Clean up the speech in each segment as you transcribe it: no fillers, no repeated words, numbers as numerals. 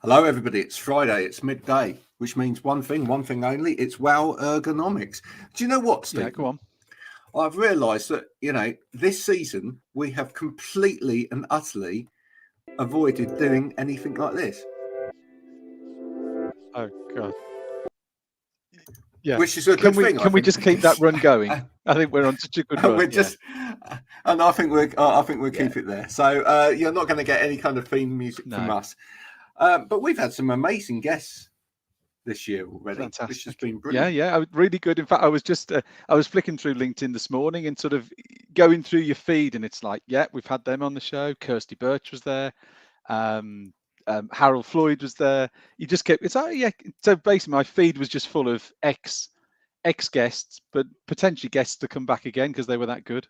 Hello, everybody. It's Friday. It's midday, which means one thing only. It's WoW Ergonomics. Do you know what, Steve? Yeah, go on. I've realised that, this season we have completely and utterly avoided doing anything like this. Oh, God. Yeah. Which is a good thing. Can we just keep that run going? I think we're on such a good run. And I think we'll keep it there. So you're not going to get any kind of theme music from us. But we've had some amazing guests this year already. Fantastic. Which has been brilliant. Yeah, really good. In fact, I was just I was flicking through LinkedIn this morning and sort of going through your feed, and it's like, yeah, we've had them on the show. Kirsty Birch was there. Harold Floyd was there. You just kept So basically, my feed was just full of ex guests, but potentially guests to come back again because they were that good.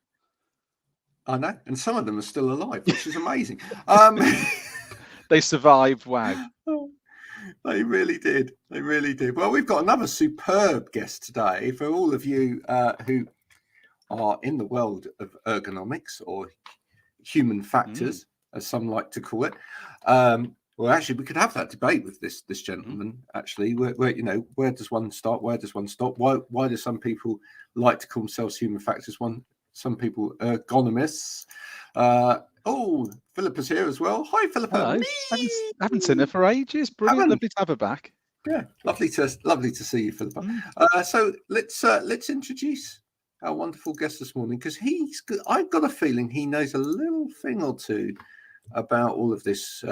I know, and some of them are still alive, which is amazing. They survived. Wow. They really did. They really did. Well, we've got another superb guest today for all of you who are in the world of ergonomics or human factors, as some like to call it. Well, actually, we could have that debate with this gentleman. Actually, where does one start? Where does one stop? Why do some people like to call themselves human factors? Some people ergonomists. Philippa's here as well. Hi, Philippa. Hello. Haven't seen her for ages. Brilliant. Lovely to have her back. Yeah, lovely to see you, Philippa. So let's introduce our wonderful guest this morning, because I've got a feeling he knows a little thing or two about all of this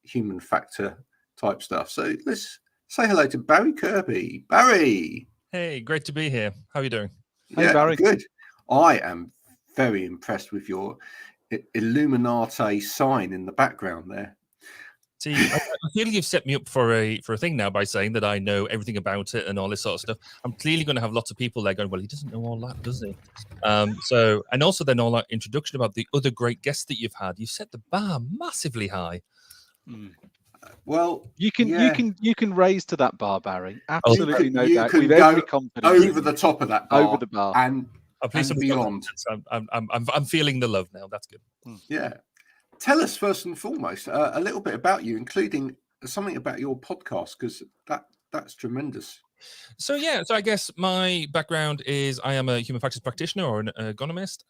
human factor type stuff. So let's say hello to Barry Kirby. Barry. Hey, great to be here. How are you doing? Hey, Barry. Good. I am very impressed with your Illuminati sign in the background there. See, I feel you've set me up for a thing now by saying that I know everything about it and all this sort of stuff. I'm clearly going to have lots of people there going, well, he doesn't know all that, does he? And also then all that introduction about the other great guests that you've had. You've set the bar massively high. Well, you can raise to that bar, Barry. Absolutely, no doubt. With every confidence over the top of that bar, over the bar, and beyond. I'm feeling the love now. That's good. Yeah. Tell us first and foremost a little bit about you, including something about your podcast, because that's tremendous. So I guess my background is I am a human factors practitioner or an ergonomist.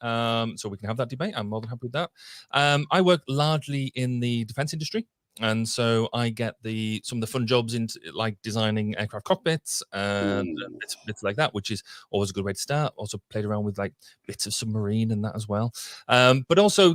So we can have that debate. I'm more than happy with that. I work largely in the defense industry. And so I get some of the fun jobs into like designing aircraft cockpits and bits like that, which is always a good way to start. Also played around with like bits of submarine and that as well. But also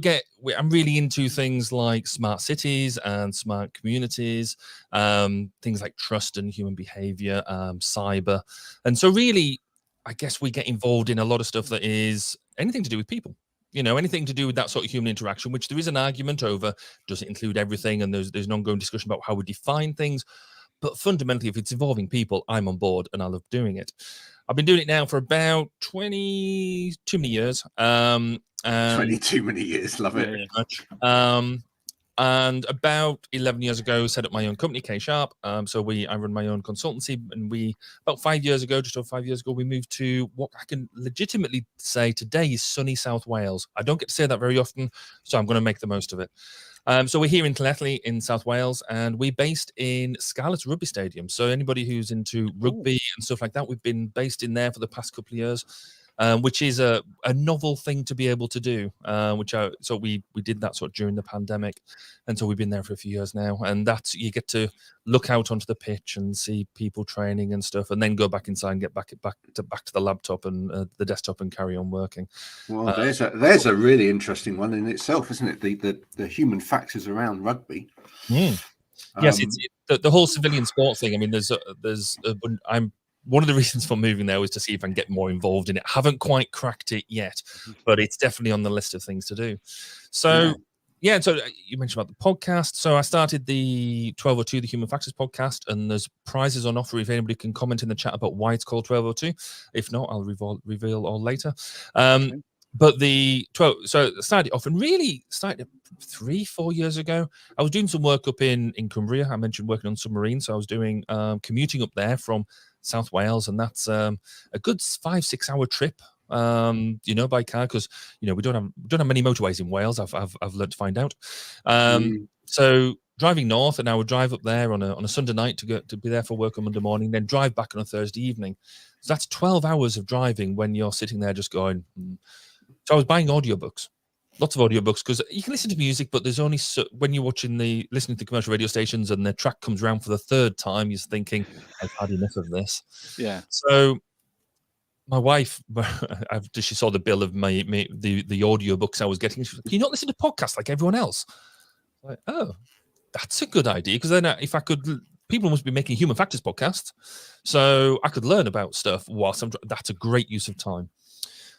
I'm really into things like smart cities and smart communities, things like trust and human behavior, cyber. And so really, I guess we get involved in a lot of stuff that is anything to do with people. Anything to do with that sort of human interaction, which there is an argument over, does it include everything? And there's an ongoing discussion about how we define things. But fundamentally, if it's involving people, I'm on board and I love doing it. I've been doing it now for about 20 too many years. 20 too many years, love it. Very much. And about 11 years ago, set up my own company, chap. I run my own consultancy, and about 5 years ago, just over 5 years ago, we moved to what I can legitimately say today is sunny South Wales. I don't get to say that very often, so I'm going to make the most of it. So we're here in Llanelli in South Wales, and we're based in Scarlett's Rugby Stadium. So anybody who's into rugby and stuff like that, we've been based in there for the past couple of years. Which is a novel thing to be able to do, so we did that sort of during the pandemic, and so we've been there for a few years now, and that's, you get to look out onto the pitch and see people training and stuff, and then go back inside and get back to the laptop and the desktop and carry on working. Well, there's a really interesting one in itself, isn't it? The human factors around rugby. Yes, it's the whole civilian sport thing. I mean, one of the reasons for moving there was to see if I can get more involved in it. Haven't quite cracked it yet, but it's definitely on the list of things to do. So, so you mentioned about the podcast. So I started the 1202, the Human Factors podcast, and there's prizes on offer if anybody can comment in the chat about why it's called 1202. If not, I'll reveal all later. But so I started off and really started 3-4 years ago. I was doing some work up in Cumbria. I mentioned working on submarines. So I was doing commuting up there from South Wales, and that's a good 5-6 hour trip by car, because we don't have many motorways in Wales. I've learned to find out. So driving north, and I would drive up there on a Sunday night to be there for work on Monday morning, then drive back on a Thursday evening. So that's 12 hours of driving when you're sitting there just going. So I was buying audiobooks, lots of audiobooks, because you can listen to music, but there's only when you're listening to commercial radio stations and the track comes around for the third time, you're thinking, I've had enough of this. Yeah. So my wife, she saw the bill of the audiobooks I was getting. She was like, "Can you not listen to podcasts like everyone else?" I'm like, oh, that's a good idea, because then if I could, people must be making human factors podcasts, so I could learn about stuff whilst that's a great use of time.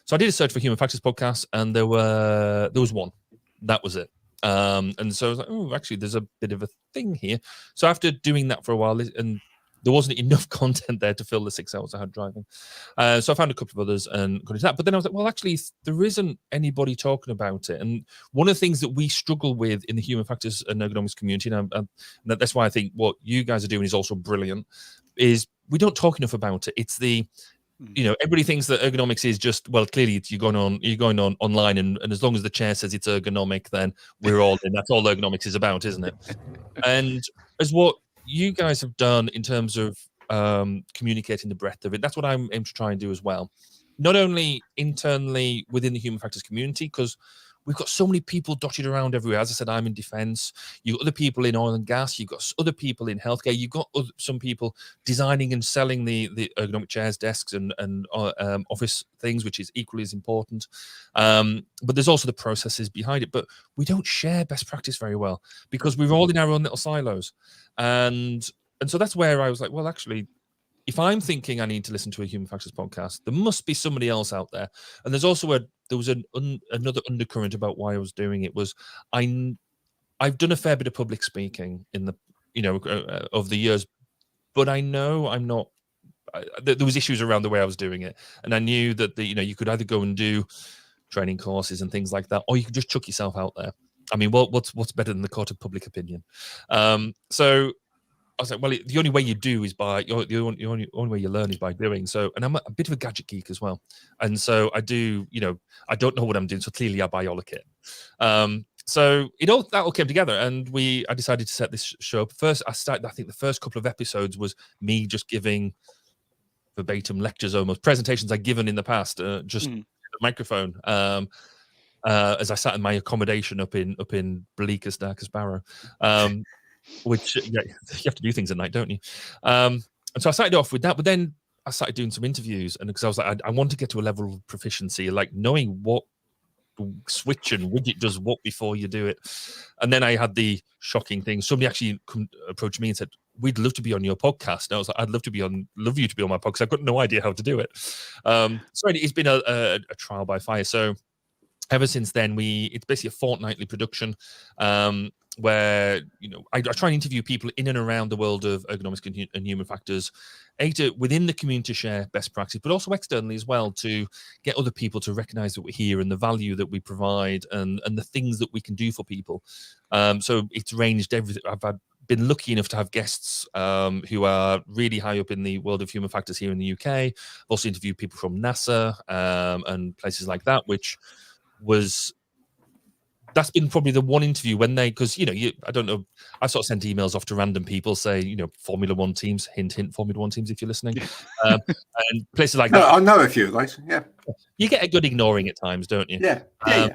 So I did a search for human factors podcasts, and there was one. That was it. And so I was like, oh, actually, there's a bit of a thing here. So after doing that for a while, and there wasn't enough content there to fill the 6 hours I had driving. So I found a couple of others and got into that. But then I was like, well, actually, there isn't anybody talking about it. And one of the things that we struggle with in the human factors and ergonomics community, and that's why I think what you guys are doing is also brilliant, is we don't talk enough about it. It's everybody thinks that ergonomics is just, well, clearly you're going on online, and as long as the chair says it's ergonomic, then we're all in. That's all ergonomics is about, isn't it? And as what you guys have done in terms of communicating the breadth of it, that's what I'm aiming to try and do as well. Not only internally within the human factors community, because we've got so many people dotted around everywhere. As I said, I'm in defense. You've got other people in oil and gas. You've got other people in healthcare. You've got some people designing and selling the ergonomic chairs, desks, and office things, which is equally as important. But there's also the processes behind it. But we don't share best practice very well, because we're all in our own little silos. And so that's where I was like, well, actually, if I'm thinking I need to listen to a human factors podcast, there must be somebody else out there. And there's also another undercurrent about why I was doing it. Was I've done a fair bit of public speaking in the over the years, but I know I'm not. There was issues around the way I was doing it, and I knew that you could either go and do training courses and things like that, or you could just chuck yourself out there. I mean, what's better than the court of public opinion? So I was like, well, the only way you do is by the only way you learn is by doing. So, and I'm a bit of a gadget geek as well, and so I do. I don't know what I'm doing, so clearly I buy all the kit. So that all came together, and I decided to set this show up. First, I think the first couple of episodes was me just giving verbatim lectures, almost presentations I'd given in the past, just the microphone. As I sat in my accommodation up in bleakest, darkest Barrow. Which you have to do things at night, don't you? And so I started off with that, but then I started doing some interviews, and because I was like, I want to get to a level of proficiency, like knowing what switch and widget does what before you do it. And then I had the shocking thing. Somebody actually approached me and said, "We'd love to be on your podcast." And I was like, "I'd love you to be on my podcast." I've got no idea how to do it. So it's been a trial by fire. So ever since then, it's basically a fortnightly production. Where I try and interview people in and around the world of ergonomics and human factors, within the community to share best practice, but also externally as well, to get other people to recognize that we're here and the value that we provide and the things that we can do for people. So it's ranged everything. I've been lucky enough to have guests who are really high up in the world of human factors here in the UK. I've also interviewed people from NASA and places like that, which was... That's been probably the one interview when because I don't know, I sort of sent emails off to random people saying, Formula One teams, hint, Formula One teams if you're listening, and places like that. I know a few of those. Yeah, you get a good ignoring at times, don't you? Yeah.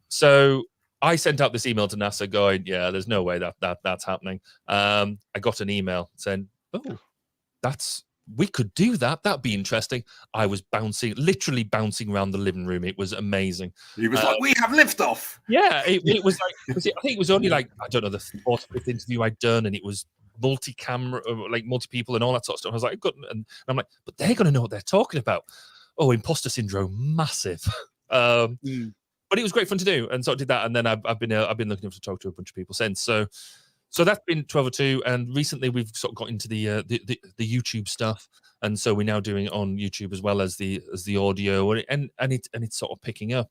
So I sent out this email to NASA going, yeah, there's no way that's happening. I got an email saying, oh, we could do that. That'd be interesting. I was literally bouncing around the living room. It was amazing. He was like, we have liftoff. Yeah, it was like, I think it was only like, I don't know, the fourth or fifth interview I'd done, and it was multi-camera, like multi-people and all that sort of stuff. I was like, and I'm like, but they're going to know what they're talking about. Oh, imposter syndrome, massive. But it was great fun to do, and so I did that. And then I've been looking enough to talk to a bunch of people since. So that's been 1202, and recently we've sort of got into the YouTube stuff, and so we're now doing it on YouTube as well as the audio, and it's sort of picking up.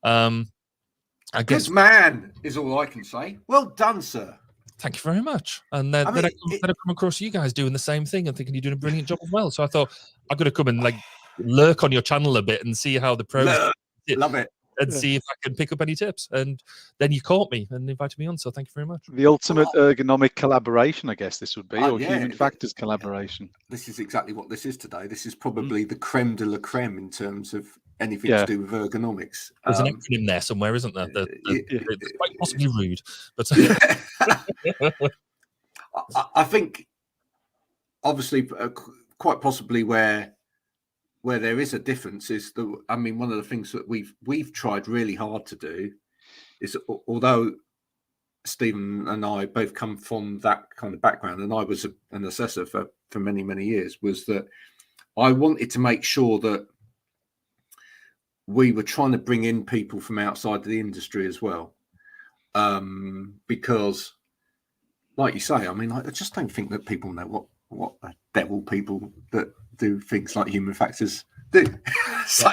I guess, good man is all I can say. Well done, sir. Thank you very much. And then I come across you guys doing the same thing and thinking you're doing a brilliant job as well. So I thought I've got to come and like lurk on your channel a bit and see how the pros. Love it. and see if I can pick up any tips. And then you caught me and invited me on. So thank you very much. The ultimate ergonomic collaboration, I guess this would be, or yeah, human factors collaboration. This is exactly what this is today. This is probably the creme de la creme in terms of anything Yeah. to do with ergonomics. There's an acronym there somewhere, isn't there? It's quite possibly rude, but I think obviously quite possibly where there is a difference is one of the things that we've tried really hard to do is, although Stephen and I both come from that kind of background, and I was an assessor for many years, was that I wanted to make sure that we were trying to bring in people from outside the industry as well, because like you say, I just don't think that people know what the devil people that do things like human factors do. So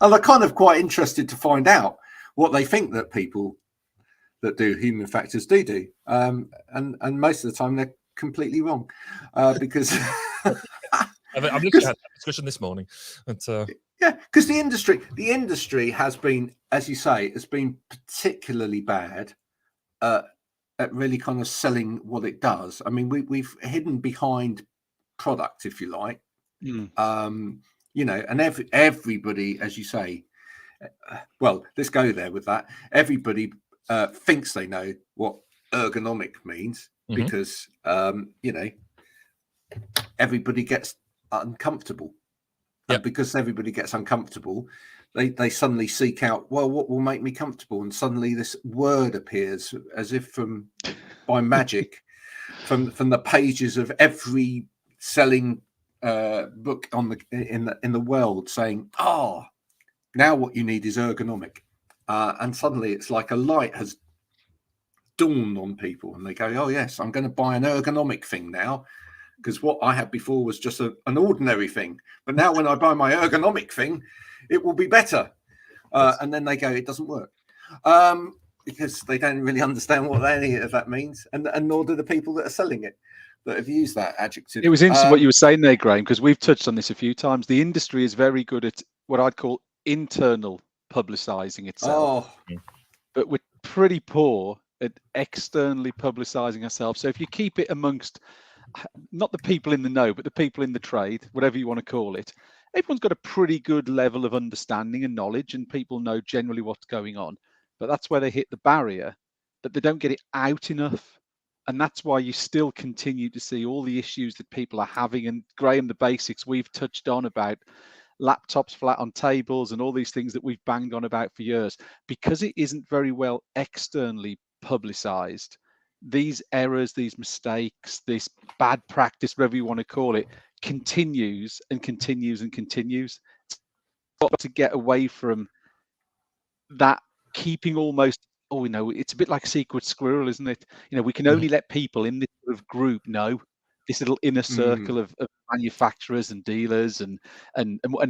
I'm kind of quite interested to find out what they think that people that do human factors do. And most of the time they're completely wrong, because I'm looking at that discussion this morning. Yeah, because the industry has been, as you say, has been particularly bad at really kind of selling what it does. I mean, we've hidden behind product, if you like. And everybody, as you say, well, let's go there with that. Everybody thinks they know what ergonomic means, because everybody gets uncomfortable. And because everybody gets uncomfortable, they suddenly seek out, well, what will make me comfortable? And suddenly this word appears as if by magic from the pages of every selling book in the world, saying, now what you need is ergonomic. And suddenly it's like a light has dawned on people, and they go, oh yes, I'm going to buy an ergonomic thing now, because what I had before was just an ordinary thing. But now when I buy my ergonomic thing, it will be better. And then they go, it doesn't work, because they don't really understand what any of that means, and nor do the people that are selling it, that have used that adjective. It was interesting what you were saying there, Graham, because we've touched on this a few times. The industry is very good at what I'd call internal publicizing itself, but we're pretty poor at externally publicizing ourselves. So if you keep it amongst not the people in the know, but the people in the trade, whatever you want to call it, everyone's got a pretty good level of understanding and knowledge, and people know generally what's going on. But that's where they hit the barrier, that they don't get it out enough. And that's why you still continue to see all the issues that people are having. And Graham, the basics we've touched on about laptops flat on tables and all these things that we've banged on about for years, because it isn't very well externally publicized. These errors, these mistakes, this bad practice, whatever you want to call it, continues and continues and continues. It's got to get away from that, keeping almost, it's a bit like a secret squirrel, isn't it? We can only let people in this sort of group know, this little inner circle of manufacturers and dealers and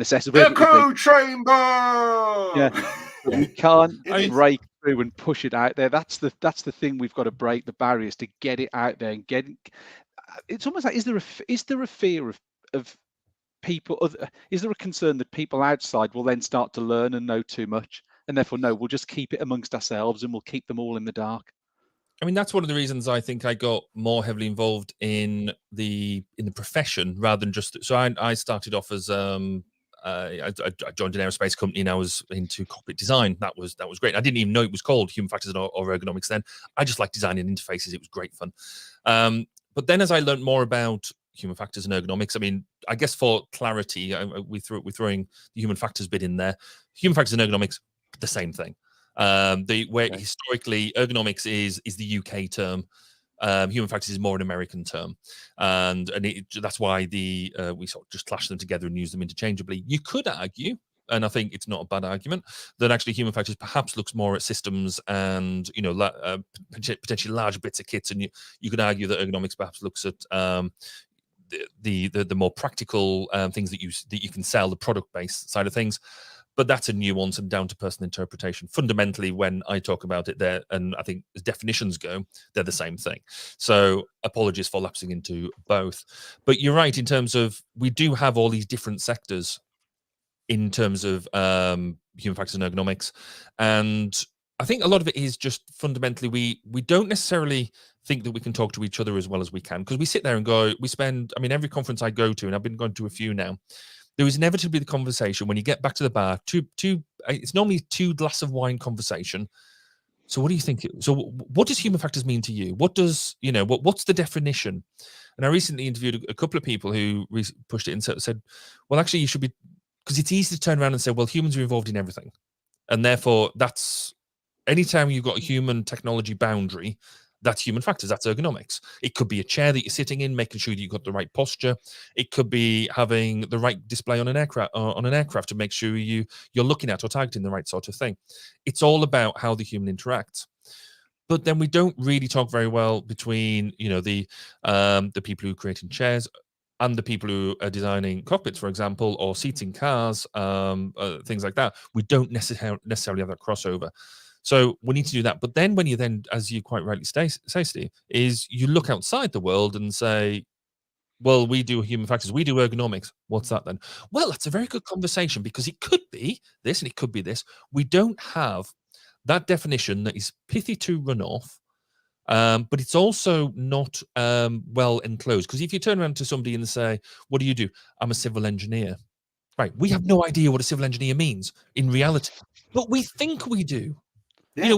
assessors. Echo chamber. Yeah, we can't break through and push it out there. That's the thing we've got to break, the barriers to get it out there and get. It's almost like, is there a fear of people? Is there a concern that people outside will then start to learn and know too much, and therefore no, we'll just keep it amongst ourselves and we'll keep them all in the dark? I mean, that's one of the reasons I think I got more heavily involved in the profession rather than just. So I started off as I joined an aerospace company and I was into cockpit design. That was great. I didn't even know it was called human factors or ergonomics then. I just liked designing interfaces. It was great fun. But then as I learned more about human factors and ergonomics, I mean, I guess for clarity, we're throwing the human factors bit in there. Human factors and ergonomics, the same thing. Historically ergonomics is the UK term, human factors is more an American term, and that's why we sort of just clash them together and use them interchangeably. You could argue, and I think it's not a bad argument, that actually human factors perhaps looks more at systems and potentially larger bits of kits, and you could argue that ergonomics perhaps looks at the more practical things that you can sell, the product-based side of things. But that's a nuance and down to personal interpretation. Fundamentally, when I talk about it there, and I think as definitions go, they're the same thing. So apologies for lapsing into both. But you're right in terms of we do have all these different sectors in terms of human factors and ergonomics. And I think a lot of it is just fundamentally we don't necessarily think that we can talk to each other as well as we can, because we sit there and go, we spend, I mean, every conference I go to, and I've been going to a few now, there is inevitably the conversation when you get back to the bar, it's normally 2 glass of wine conversation. So what do you think? So what does human factors mean to you? What does, what's the definition? And I recently interviewed a couple of people who pushed it and said, well, actually, you should be, because it's easy to turn around and say, well, humans are involved in everything. And therefore, that's, anytime you've got a human technology boundary, that's human factors, that's ergonomics. It could be a chair that you're sitting in, making sure that you've got the right posture. It could be having the right display on an aircraft to make sure you're looking at or targeting the right sort of thing. It's all about how the human interacts. But then we don't really talk very well between, the people who are creating chairs and the people who are designing cockpits, for example, or seats in cars, things like that. We don't necessarily have that crossover. So we need to do that. But then when you then, as you quite rightly say, Steve, is you look outside the world and say, well, we do human factors, we do ergonomics. What's that then? Well, that's a very good conversation, because it could be this and it could be this. We don't have that definition that is pithy to run off, but it's also not well enclosed. Because if you turn around to somebody and say, what do you do? I'm a civil engineer. Right. We have no idea what a civil engineer means in reality, but we think we do. Yeah.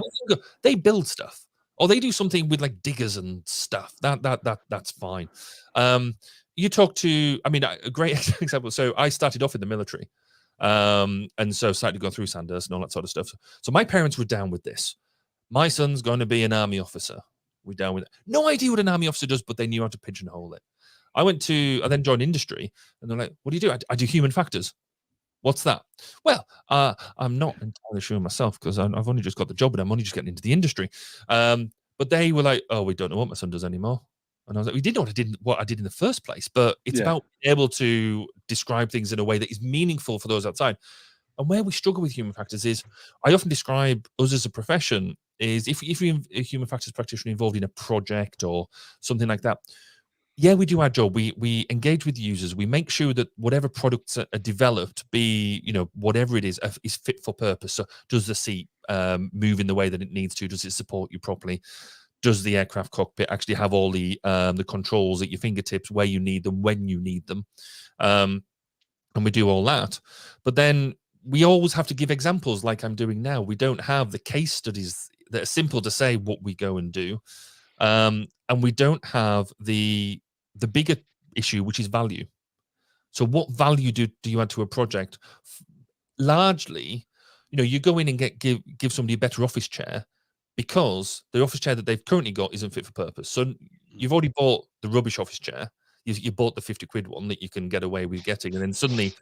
They build stuff, or they do something with like diggers and stuff. That's fine. You talk to, I mean, a great example. So I started off in the military, and so started to go through Sandhurst and all that sort of stuff. So my parents were down with this. My son's going to be an army officer. We're down with it. No idea what an army officer does, but they knew how to pigeonhole it. I then joined industry, and they're like, "What do you do?" I do human factors. What's that? Well, I'm not entirely sure myself, because I've only just got the job and I'm only just getting into the industry. But they were like, "Oh, we don't know what my son does anymore." And I was like, "We did know what I did in the first place." But it's about being able to describe things in a way that is meaningful for those outside. And where we struggle with human factors is, I often describe us as a profession is if you're a human factors practitioner involved in a project or something like that. Yeah, we do our job. We engage with users. We make sure that whatever products are developed, be whatever it is fit for purpose. So, does the seat move in the way that it needs to? Does it support you properly? Does the aircraft cockpit actually have all the controls at your fingertips where you need them, when you need them? And we do all that. But then we always have to give examples, like I'm doing now. We don't have the case studies that are simple to say what we go and do, and we don't have the bigger issue, which is value. So what value do you add to a project? Largely, you go in and give somebody a better office chair, because the office chair that they've currently got isn't fit for purpose. So you've already bought the rubbish office chair. You bought the 50 quid one that you can get away with getting, and then suddenly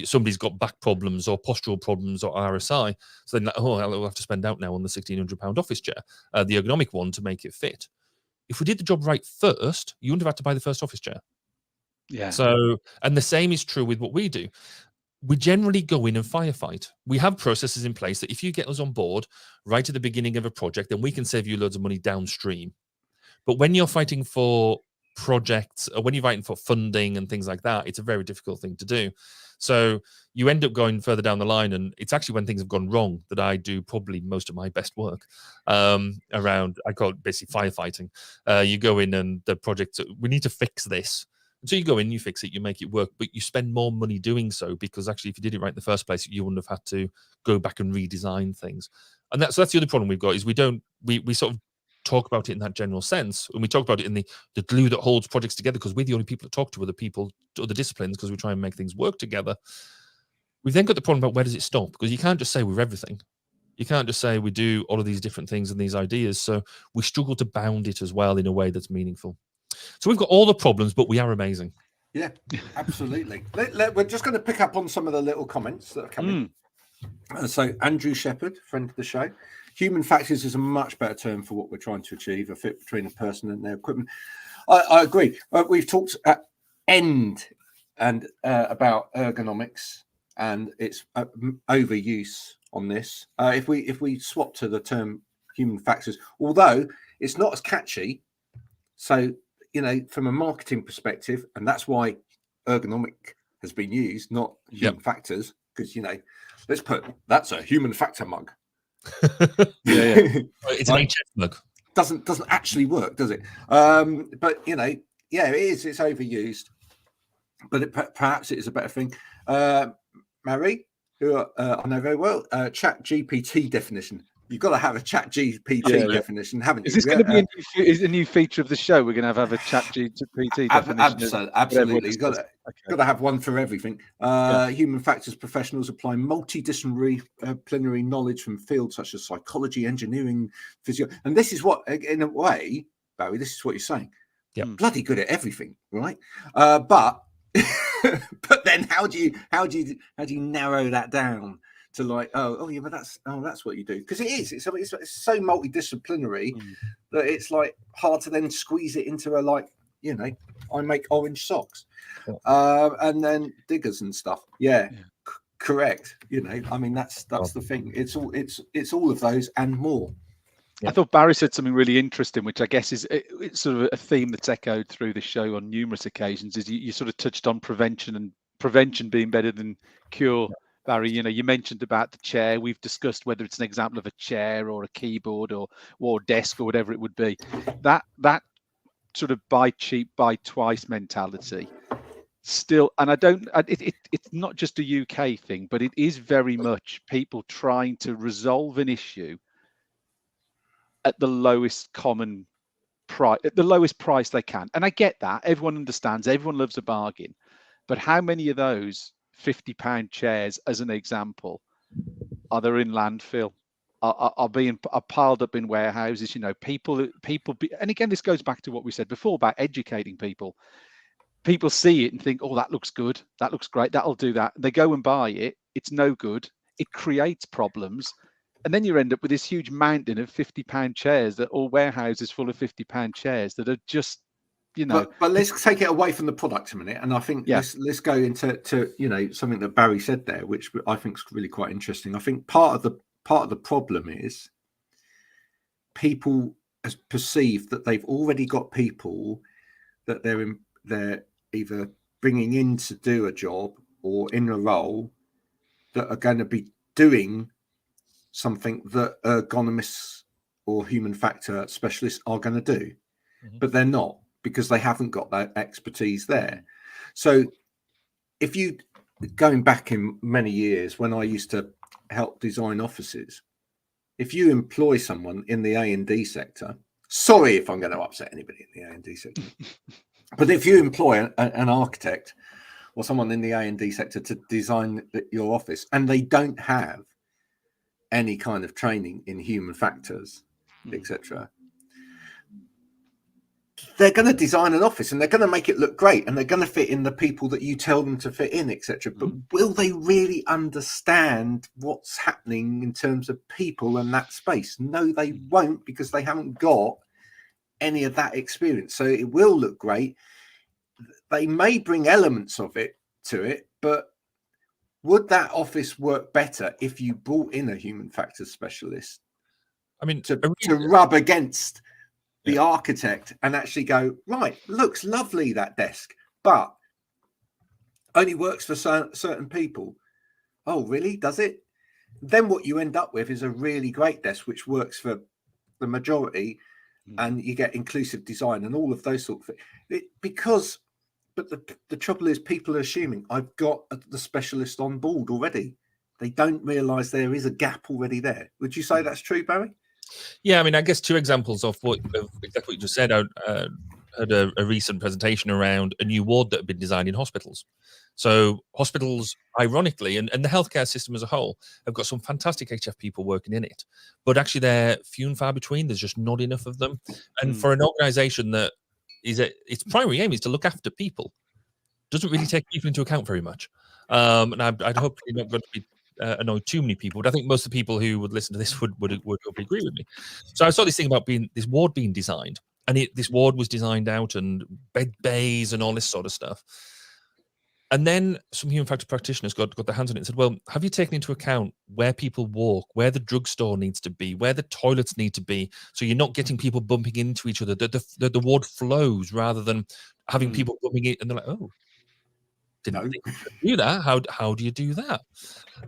somebody's got back problems or postural problems or RSI. So then, I'll have to spend out now on the £1,600 office chair, the ergonomic one, to make it fit. If we did the job right first, you wouldn't have had to buy the first office chair. Yeah. So, and the same is true with what we do. We generally go in and firefight. We have processes in place that if you get us on board right at the beginning of a project, then we can save you loads of money downstream. But when you're fighting for projects, or when you're fighting for funding and things like that, it's a very difficult thing to do. So you end up going further down the line, and it's actually when things have gone wrong that I do probably most of my best work around, I call it basically firefighting. You go in and the project, we need to fix this. And so you go in, you fix it, you make it work, but you spend more money doing so, because actually if you did it right in the first place, you wouldn't have had to go back and redesign things. And that's the other problem we've got, is we sort of talk about it in that general sense, and we talk about it in the glue that holds projects together, because we're the only people that talk to other people, to other disciplines, because we try and make things work together. We've then got the problem about, where does it stop? Because you can't just say we're everything. You can't just say we do all of these different things and these ideas. So we struggle to bound it as well in a way that's meaningful. So we've got all the problems, but we are amazing. Yeah, absolutely. We're just going to pick up on some of the little comments that are coming. So Andrew Shepherd, friend of the show, human factors is a much better term for what we're trying to achieve, a fit between a person and their equipment. I agree. We've talked at end and about ergonomics and its overuse on this. If we swap to the term human factors, although it's not as catchy, so from a marketing perspective, and that's why ergonomic has been used, not human factors. because that's a human factor mug. Yeah. It's an HF mug. Doesn't actually work, does it? But it is. It's overused, but perhaps it is a better thing. Mary, who I know very well, Chat GPT definition. You've got to have a Chat GPT definition, haven't you? Is this going to be a new feature of the show? We're going to have a Chat GPT definition. Absolutely. You've got to have one for everything. Human factors professionals apply multidisciplinary knowledge from fields such as psychology, engineering, physio. And this is what, in a way, Barry, this is what you're saying. Yeah, bloody good at everything, right? But then how do you narrow that down to but that's what you do, because it's so multidisciplinary that it's like hard to then squeeze it into I make orange socks, and then diggers and stuff. Correct. That's the thing. It's all of those and more. I thought Barry said something really interesting, which I guess is it's sort of a theme that's echoed through the show on numerous occasions. Is you sort of touched on prevention being better than cure. Barry, you mentioned about the chair. We've discussed whether it's an example of a chair or a keyboard or desk or whatever it would be. That sort of buy cheap, buy twice mentality still, and it's not just a UK thing, but it is very much people trying to resolve an issue at the lowest common price, at the lowest price they can. And I get that. Everyone understands. Everyone loves a bargain. But how many of those £50 chairs, as an example, are there in landfill? Are piled up in warehouses? People. And again, this goes back to what we said before about educating people. People see it and think, "Oh, that looks good. That looks great. That'll do that." They go and buy it. It's no good. It creates problems. And then you end up with this huge mountain of £50 chairs or warehouses full of £50 chairs that are just, But let's take it away from the product a minute, and I think let's go into something that Barry said there, which I think is really quite interesting. I think part of the problem is people perceive that they've already got people that they're either bringing in to do a job or in a role that are going to be doing something that ergonomists or human factor specialists are going to do, but they're not, because they haven't got that expertise there. So if you, going back in many years when I used to help design offices, if you employ someone in the A&D sector, sorry if I'm going to upset anybody in the A&D sector, but if you employ an architect or someone in the A&D sector to design your office and they don't have any kind of training in human factors, etc., they're going to design an office and they're going to make it look great and they're going to fit in the people that you tell them to fit in, etc. But will they really understand what's happening in terms of people and that space? No, they won't, because they haven't got any of that experience. So it will look great. They may bring elements of it to it, but would that office work better if you brought in a human factors specialist? I mean, to rub against the architect and actually go, right, looks lovely, that desk, but only works for certain people. Oh, really? Does it? Then what you end up with is a really great desk which works for the majority, and you get inclusive design and all of those sort of things. But the trouble is, people are assuming I've got the specialist on board already. They don't realise there is a gap already there. Would you say that's true, Barry? Yeah, I mean, I guess two examples of exactly what you just said. I had a recent presentation around a new ward that had been designed in hospitals. So hospitals, ironically, and the healthcare system as a whole, have got some fantastic HF people working in it, but actually they're few and far between. There's just not enough of them. And for an organisation that its primary aim is to look after people, doesn't really take people into account very much. And I'd hope you're not going to be annoy too many people, but I think most of the people who would listen to this would agree with me. So I saw this thing about this ward being designed, and this ward was designed out, and bed bays and all this sort of stuff. And then some human factor practitioners got their hands on it and said, well, have you taken into account where people walk, where the drugstore needs to be, where the toilets need to be, so you're not getting people bumping into each other, that the ward flows rather than having people bumping in? And they're like, oh. didn't think you could do that. How do you do that?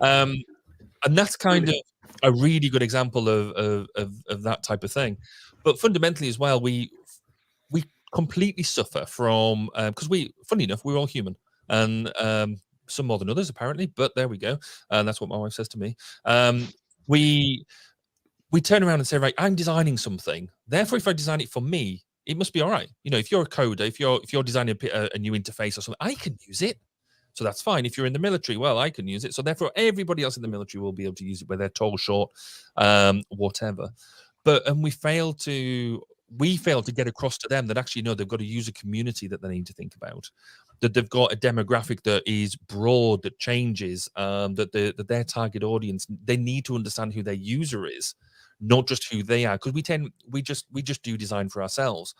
And that's kind of a really good example of that type of thing. But fundamentally as well, we completely suffer from because funny enough, we're all human, and some more than others apparently. But there we go, and that's what my wife says to me. We turn around and say, right, I'm designing something. Therefore, if I design it for me, it must be all right. You know, if you're a coder, if you're designing a new interface or something, I can use it. So that's fine. If you're in the military, well, I can use it. So therefore, everybody else in the military will be able to use it, whether they're tall, short, whatever. But we fail to get across to them that actually, no, they've got a user community that they need to think about, that they've got a demographic that is broad, that changes, that their target audience, they need to understand who their user is, not just who they are. Because we just do design for ourselves.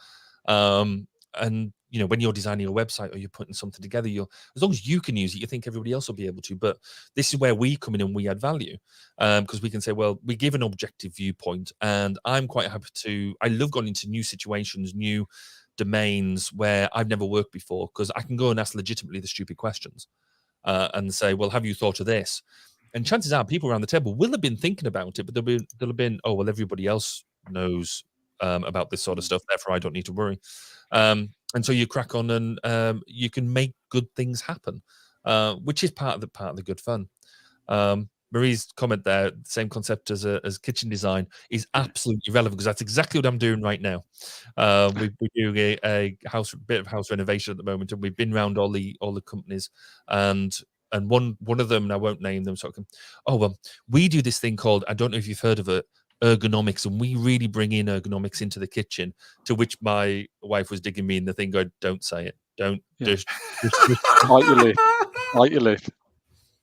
And you know, when you're designing a website or you're putting something together, as long as you can use it, you think everybody else will be able to. But this is where we come in and we add value, because we can say, well, we give an objective viewpoint, and I'm quite happy to. I love going into new situations, new domains where I've never worked before, because I can go and ask legitimately the stupid questions, and say, well, have you thought of this? And chances are, people around the table will have been thinking about it, but they'll have been, oh, well, everybody else knows about this sort of stuff, therefore I don't need to worry. And so you crack on, and you can make good things happen, which is part of the good fun. Marie's comment there, same concept as kitchen design, is absolutely relevant, because that's exactly what I'm doing right now. We're doing a bit of house renovation at the moment, and we've been around all the companies, and one of them, and I won't name them, so I can. Oh well, we do this thing called, I don't know if you've heard of it, Ergonomics, and we really bring in ergonomics into the kitchen. To which my wife was digging me in the thing, going, "Don't say it. Don't just bite your lip. Bite your lip."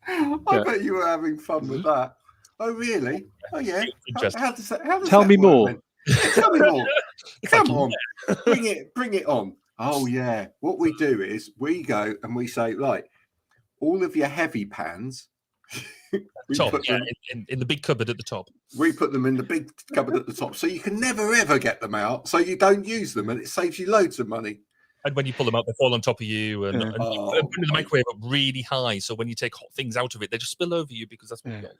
I bet you were having fun with that. Oh really? Oh yeah. How does Tell me more. Tell me more. Come on, bring it on. Oh yeah. What we do is we go and we say, right, all of your heavy pans. Top, in the big cupboard at the top. We put them in the big cupboard at the top, so you can never ever get them out, so you don't use them, and it saves you loads of money. And when you pull them out, they fall on top of you, and you put the microwave up really high, so when you take hot things out of it, they just spill over you, because that's what you got.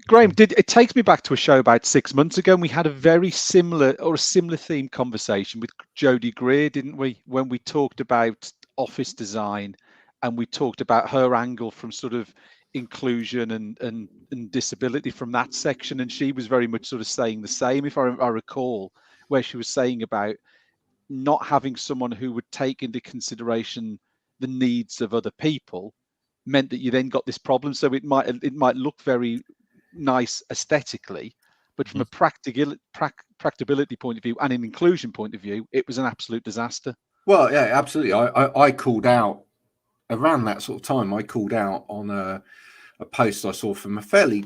Graham, it takes me back to a show about 6 months ago, and we had a very similar themed conversation with Jodie Greer, didn't we? When we talked about office design, and we talked about her angle from sort of inclusion and disability from that section, and she was very much sort of saying the same, if I recall, where she was saying about not having someone who would take into consideration the needs of other people meant that you then got this problem. So it might look very nice aesthetically, but from a practicability point of view and an inclusion point of view, it was an absolute disaster. Well, yeah, absolutely. I called out around that sort of time. I called out on a post I saw from a fairly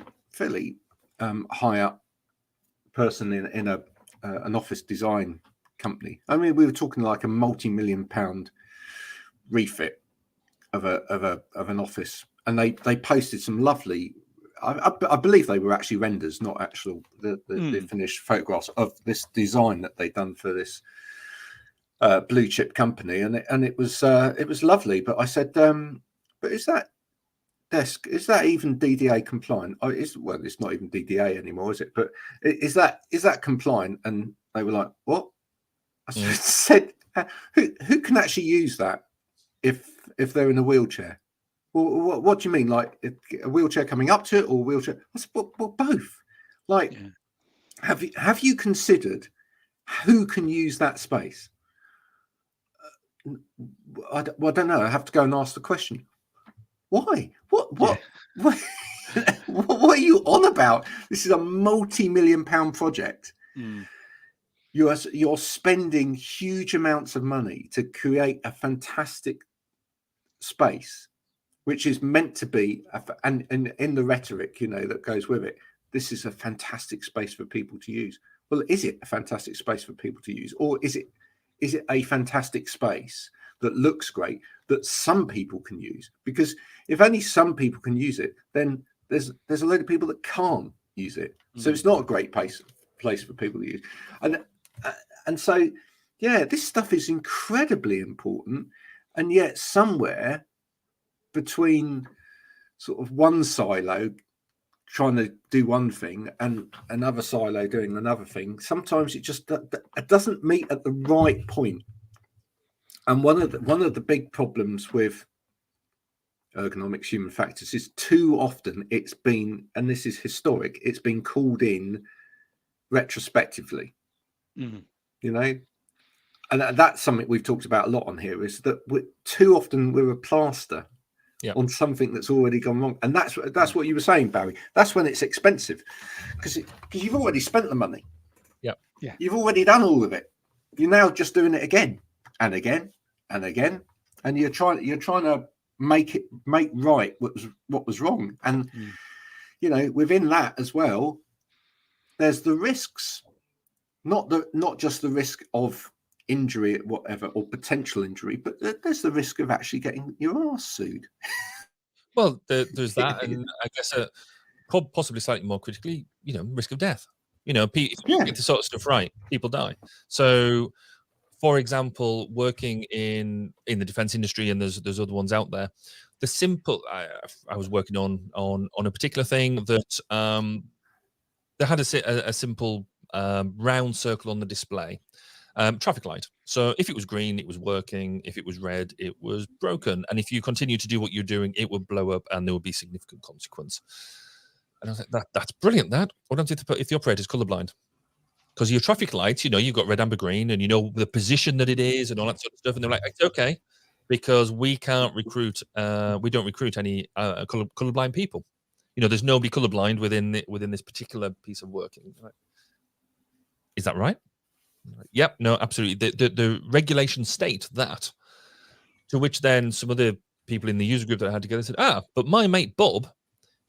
high up person in an office design company. I mean, we were talking like a multi-million-pound refit of an office, and they posted some lovely. I believe they were actually renders, not actual the finished photographs of this design that they'd done for this blue chip company, and it was lovely. But I said, but is that desk, is that even DDA compliant? It's not even DDA anymore, is it? But is that compliant? And they were like, what? I said, who can actually use that if they're in a wheelchair? Well, what do you mean? Like a wheelchair coming up to it, or wheelchair? I said, well, both. Like, have you considered who can use that space? I don't know. I have to go and ask the question. Why? What are you on about? This is a multi-million-pound project. You're spending huge amounts of money to create a fantastic space, which is meant to be, and in the rhetoric, that goes with it, this is a fantastic space for people to use. Well, is it a fantastic space for people to use, or is it a fantastic space that looks great that some people can use? Because if only some people can use it, then there's a load of people that can't use it. So it's not a great place for people to use. And so, yeah, this stuff is incredibly important, and yet somewhere between sort of one silo trying to do one thing and another silo doing another thing, sometimes it just it doesn't meet at the right point. And one of the big problems with ergonomics, human factors, is too often it's been, and this is historic, it's been called in retrospectively. You know, and that's something we've talked about a lot on here, is that too often we're a plaster on something that's already gone wrong. And that's what you were saying, Barry. That's when it's expensive, because you've already spent the money. You've already done all of it. You're now just doing it again and again and again, and you're trying to make right what was wrong. And you know, within that as well, there's the risks, not just the risk of injury, whatever, or potential injury, but there's the risk of actually getting your ass sued. Well, there's that, and I guess possibly slightly more critically, you know, risk of death. You know, if you get this sort of stuff right, people die. So, for example, working in the defense industry, and there's other ones out there. The simple, I was working on a particular thing that they had a simple round circle on the display. Traffic light. So if it was green, it was working. If it was red, it was broken. And if you continue to do what you're doing, it would blow up and there would be significant consequence. And I was like, that's brilliant. What happens if the operator's colorblind? Because your traffic lights, you know, you've got red, amber, green, and you know the position that it is and all that sort of stuff. And they're like, it's okay, because we can't recruit, we don't recruit any colorblind people. You know, there's nobody colorblind within this particular piece of work. Like, is that right? Yep, no, absolutely. The regulations state that. To which then some of the people in the user group that I had together said, but my mate Bob,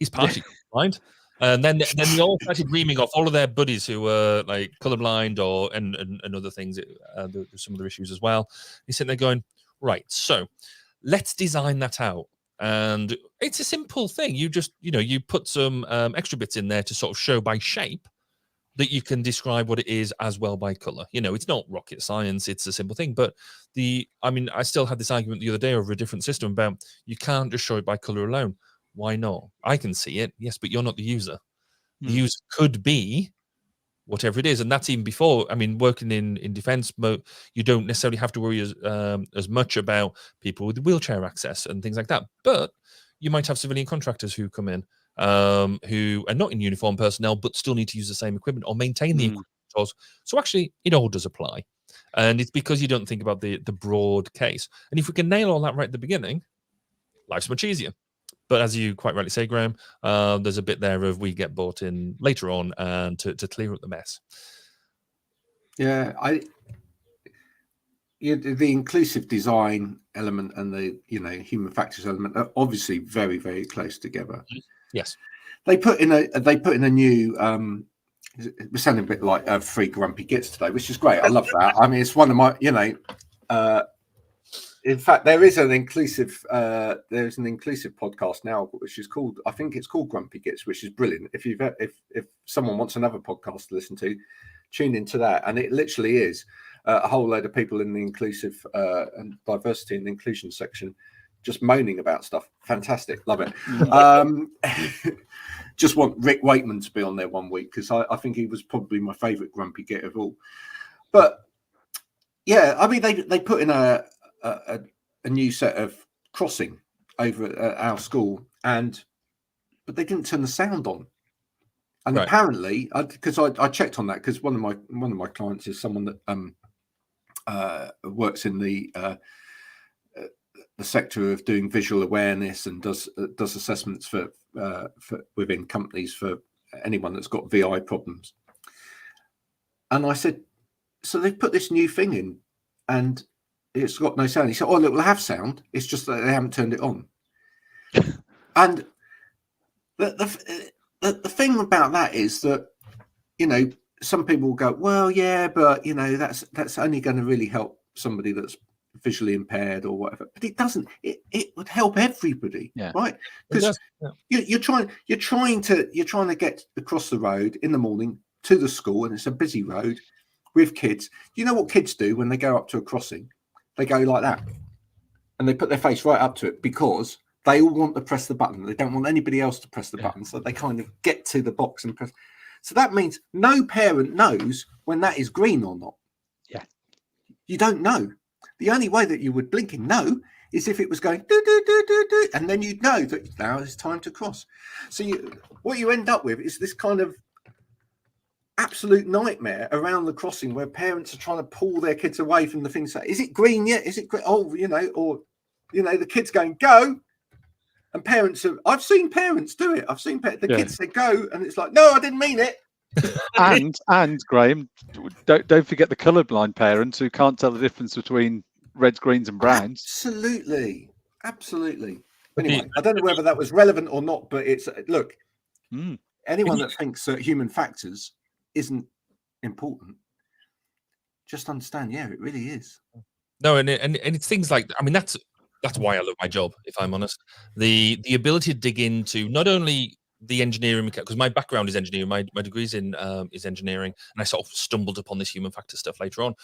he's partially colorblind. And then they all started reaming off all of their buddies who were like colorblind and other things. There's some other issues as well. He's sitting there going, right, so let's design that out. And it's a simple thing. You just, you know, you put some extra bits in there to sort of show by shape that you can describe what it is as well by color. You know, it's not rocket science, it's a simple thing. But I still had this argument the other day over a different system about you can't just show it by color alone. Why not? I can see it, yes, but you're not the user. The user could be whatever it is. And that's even before, working in defense, you don't necessarily have to worry as much about people with wheelchair access and things like that. But you might have civilian contractors who come in, who are not in uniform personnel, but still need to use the same equipment or maintain the equipment. So actually, it all does apply. And it's because you don't think about the broad case. And if we can nail all that right at the beginning, life's much easier. But as you quite rightly say, Graham, there's a bit there of we get bought in later on and to clear up the mess. Yeah, the inclusive design element and the human factors element are obviously very, very close together. Yes, they put in a new. We're sounding a bit like Free Grumpy Gits today, which is great. I love that. It's one of my, in fact, there's an inclusive podcast now, which is called, I think it's called Grumpy Gits, which is brilliant. If someone wants another podcast to listen to, tune into that. And it literally is a whole load of people in the inclusive and diversity and inclusion section just moaning about stuff. Fantastic. Love it. Just want Rick Wakeman to be on there one week, because I think he was probably my favorite Grumpy Git of all. But yeah, they put in a new set of crossing over at our school, but they didn't turn the sound on. And right. Apparently, because I checked on that, because one of my clients is someone that works in the sector of doing visual awareness and does assessments for within companies for anyone that's got VI problems. And I said, so they've put this new thing in, and it's got no sound. He said, "Oh, it will have sound. It's just that they haven't turned it on." And the thing about that is that, some people will go, "Well, yeah, but that's only going to really help somebody that's visually impaired or whatever." But it doesn't. It would help everybody, right? Because you're trying to get across the road in the morning to the school, and it's a busy road with kids. You know what kids do when they go up to a crossing? They go like that, and they put their face right up to it because they all want to press the button. They don't want anybody else to press the button. So they kind of get to the box and press. So that means no parent knows when that is green or not. Yeah. You don't know. The only way that you would blink and know is if it was going do, do, do, do, do, and then you'd know that now it's time to cross. So what you end up with is this kind of absolute nightmare around the crossing where parents are trying to pull their kids away from the thing. Say, is it green yet? Is it green? Oh, you know, or, you know, the kids going, go. And parents are, I've seen parents do it. I've seen the kids say go. And it's like, no, I didn't mean it. and Graham, don't forget the colourblind parents who can't tell the difference between reds, greens and browns. Absolutely. Anyway, I don't know whether that was relevant or not, but it's, look, anyone that thinks that human factors isn't important, just understand, it really is. No, and it's things like, I mean, that's why I love my job, if I'm honest. The ability to dig into not only the engineering, because my background is engineering, my degree's in is engineering, and I sort of stumbled upon this human factor stuff later on.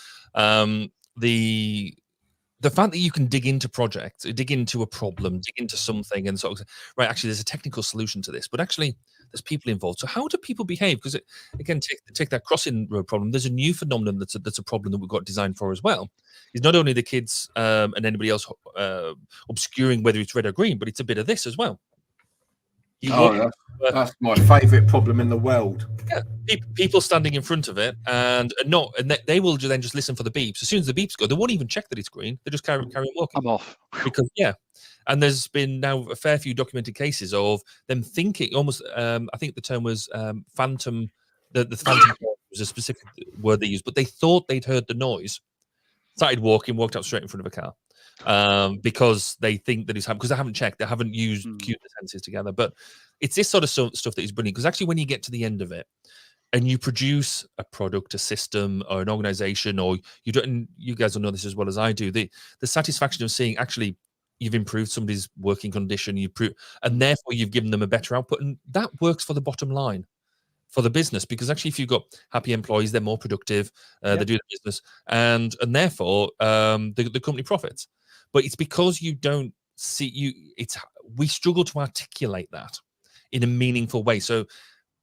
The fact that you can dig into projects, dig into a problem, dig into something, and sort of, right, actually, there's a technical solution to this, but actually, there's people involved. So how do people behave? Because again, take that crossing road problem. There's a new phenomenon that's a problem that we've got designed for as well. Is not only the kids and anybody else obscuring whether it's red or green, but it's a bit of this as well. That's my favourite problem in the world. Yeah, people standing in front of it and they will then just listen for the beeps. As soon as the beeps go, they won't even check that it's green. They just carry on walking. I'm off. Because and there's been now a fair few documented cases of them thinking almost. I think the term was phantom. The phantom was a specific word they used, but they thought they'd heard the noise, started walking, walked out straight in front of a car. Because they think that it's happening, because they haven't checked, they haven't used the senses together. But it's this sort of stuff that is brilliant, because actually when you get to the end of it and you produce a product, a system, or an organization, or you don't, and you guys will know this as well as I do, the satisfaction of seeing actually you've improved somebody's working condition, and therefore you've given them a better output, and that works for the bottom line for the business, because actually if you've got happy employees, they're more productive, they do the business, and therefore the company profits. But it's because you don't see we struggle to articulate that in a meaningful way. So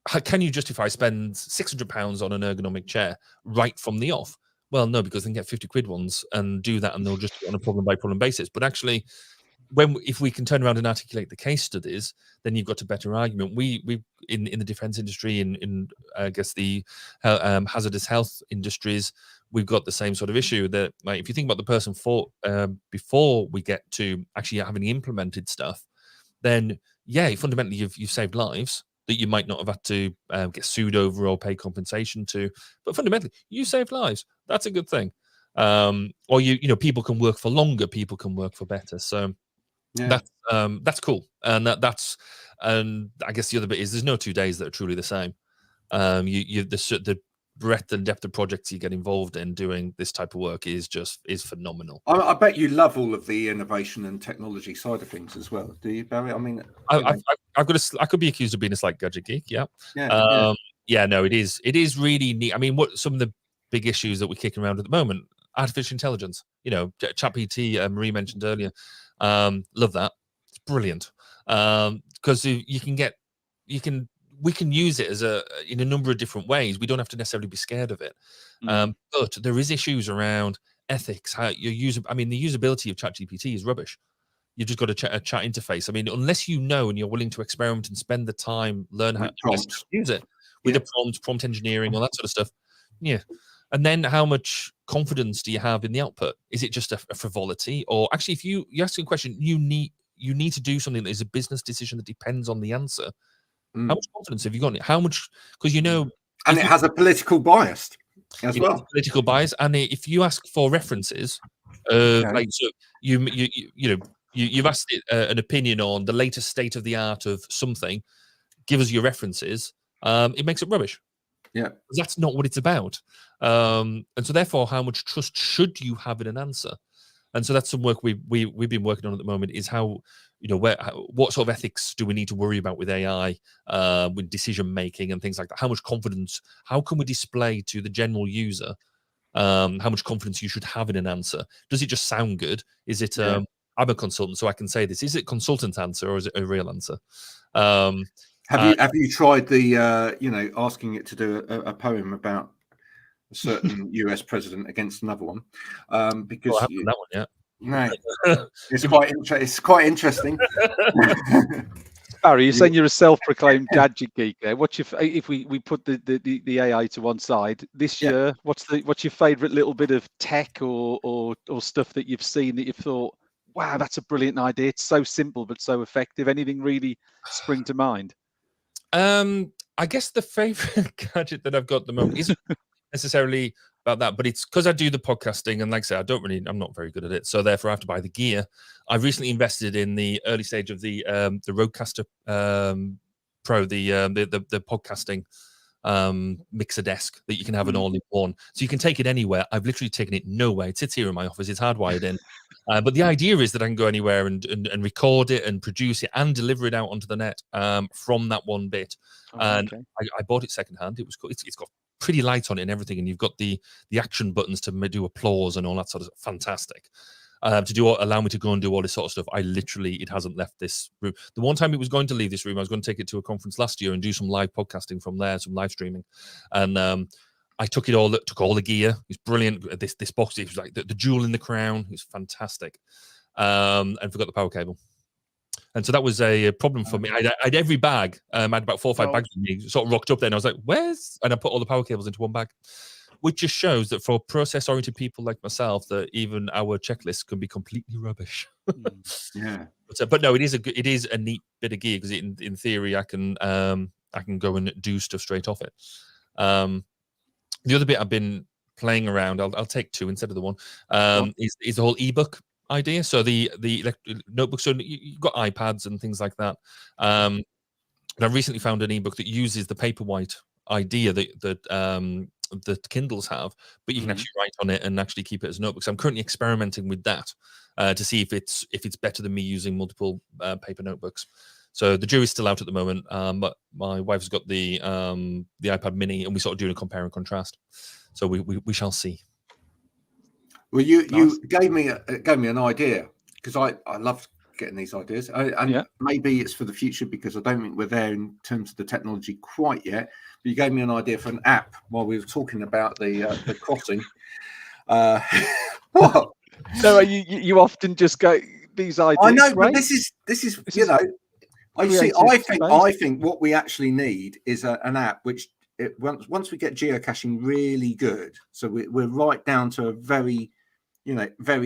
how can you justify spend £600 on an ergonomic chair right from the off? Well, no, because they can get 50 quid ones and do that, and they'll just do it on a problem by problem basis. But actually, if we can turn around and articulate the case studies, then you've got a better argument. We in the defense industry, in I guess the hazardous health industries, we've got the same sort of issue that, like, if you think about the person before we get to actually having implemented stuff, then fundamentally you've saved lives that you might not have had to get sued over or pay compensation to, but fundamentally you saved lives. That's a good thing. Or people can work for longer, people can work for better. So that's cool. And and I guess the other bit is there's no 2 days that are truly the same. The breadth and depth of projects you get involved in doing this type of work is phenomenal. I bet you love all of the innovation and technology side of things as well. Do you, Barry? I mean, I could be accused of being a slight gadget geek. No, it is really neat. I mean, what some of the big issues that we're kicking around at the moment, artificial intelligence, ChatGPT, Marie mentioned earlier. Love that. It's brilliant. Because we can use it in a number of different ways. We don't have to necessarily be scared of it. But there is issues around ethics. How the usability of ChatGPT is rubbish. You've just got a chat interface. I mean, unless you know and you're willing to experiment and spend the time, learn how to use it with the prompt engineering, all that sort of stuff. Yeah. And then how much confidence do you have in the output? Is it just a frivolity? Or actually, if you ask a question, you need to do something that is a business decision that depends on the answer. How much confidence have you got? How much? Because and it has a political bias as well. Political bias, and if you ask for references, like so, you've asked it, an opinion on the latest state of the art of something. Give us your references. It makes it rubbish. Yeah, that's not what it's about. And so, therefore, how much trust should you have in an answer? And so that's some work we've been working on at the moment. Is how what sort of ethics do we need to worry about with AI, with decision making and things like that? How much confidence? How can we display to the general user how much confidence you should have in an answer? Does it just sound good? Is it I'm a consultant, so I can say this. Is it consultant answer or is it a real answer? Have you tried the asking it to do a poem about a certain US president against another one? Because I haven't done that one yet. No, it's quite interesting. Barry, you're saying you're a self-proclaimed gadget geek there. What's your if we put the AI to one side this year? What's your favourite little bit of tech or stuff that you've seen that you've thought, wow, that's a brilliant idea. It's so simple but so effective. Anything really spring to mind? I guess the favourite gadget that I've got at the moment isn't necessarily about that, but it's because I do the podcasting, and like I say, I'm not very good at it, so therefore I have to buy the gear. I've recently invested in the early stage of the Rodecaster Pro, the podcasting mixer desk that you can have an all-in-one, so you can take it anywhere. I've literally taken it nowhere. It sits here in my office. It's hardwired in, but the idea is that I can go anywhere and record it and produce it and deliver it out onto the net from that one bit. And I bought it secondhand. It was cool. It's got pretty light on it and everything, and you've got the action buttons to do applause and all that sort of fantastic. Allow me to go and do all this sort of stuff. It hasn't left this room. The one time it was going to leave this room, I was going to take it to a conference last year and do some live podcasting from there, some live streaming. And I took all the gear. It was brilliant. This box, it was like the jewel in the crown. It was fantastic. And forgot the power cable. And so that was a problem for me. I had every bag. I had about 4 or 5 bags with me, sort of rocked up there. And I was like, where's? And I put all the power cables into one bag, which just shows that for process-oriented people like myself, that even our checklists can be completely rubbish. Yeah. But no, it is a neat bit of gear because in theory I can go and do stuff straight off it. The other bit I've been playing around, I'll take 2 instead of the one, is the whole ebook idea. So the notebooks, so you've got iPads and things like that. And I recently found an ebook that uses the Paperwhite idea that Kindles have, but you can actually write on it and actually keep it as a notebook. So I'm currently experimenting with that to see if it's better than me using multiple paper notebooks. So the jury's still out at the moment, but my wife's got the iPad Mini, and we sort of doing a compare and contrast. So we shall see. Well, you gave me an idea, because I love getting these ideas, and maybe it's for the future because I don't think we're there in terms of the technology quite yet. But you gave me an idea for an app while we were talking about the crossing. What? So you often just go these ideas. I know, right? but this is I think what we actually need is an app which once we get geocaching really good, so we're right down to a very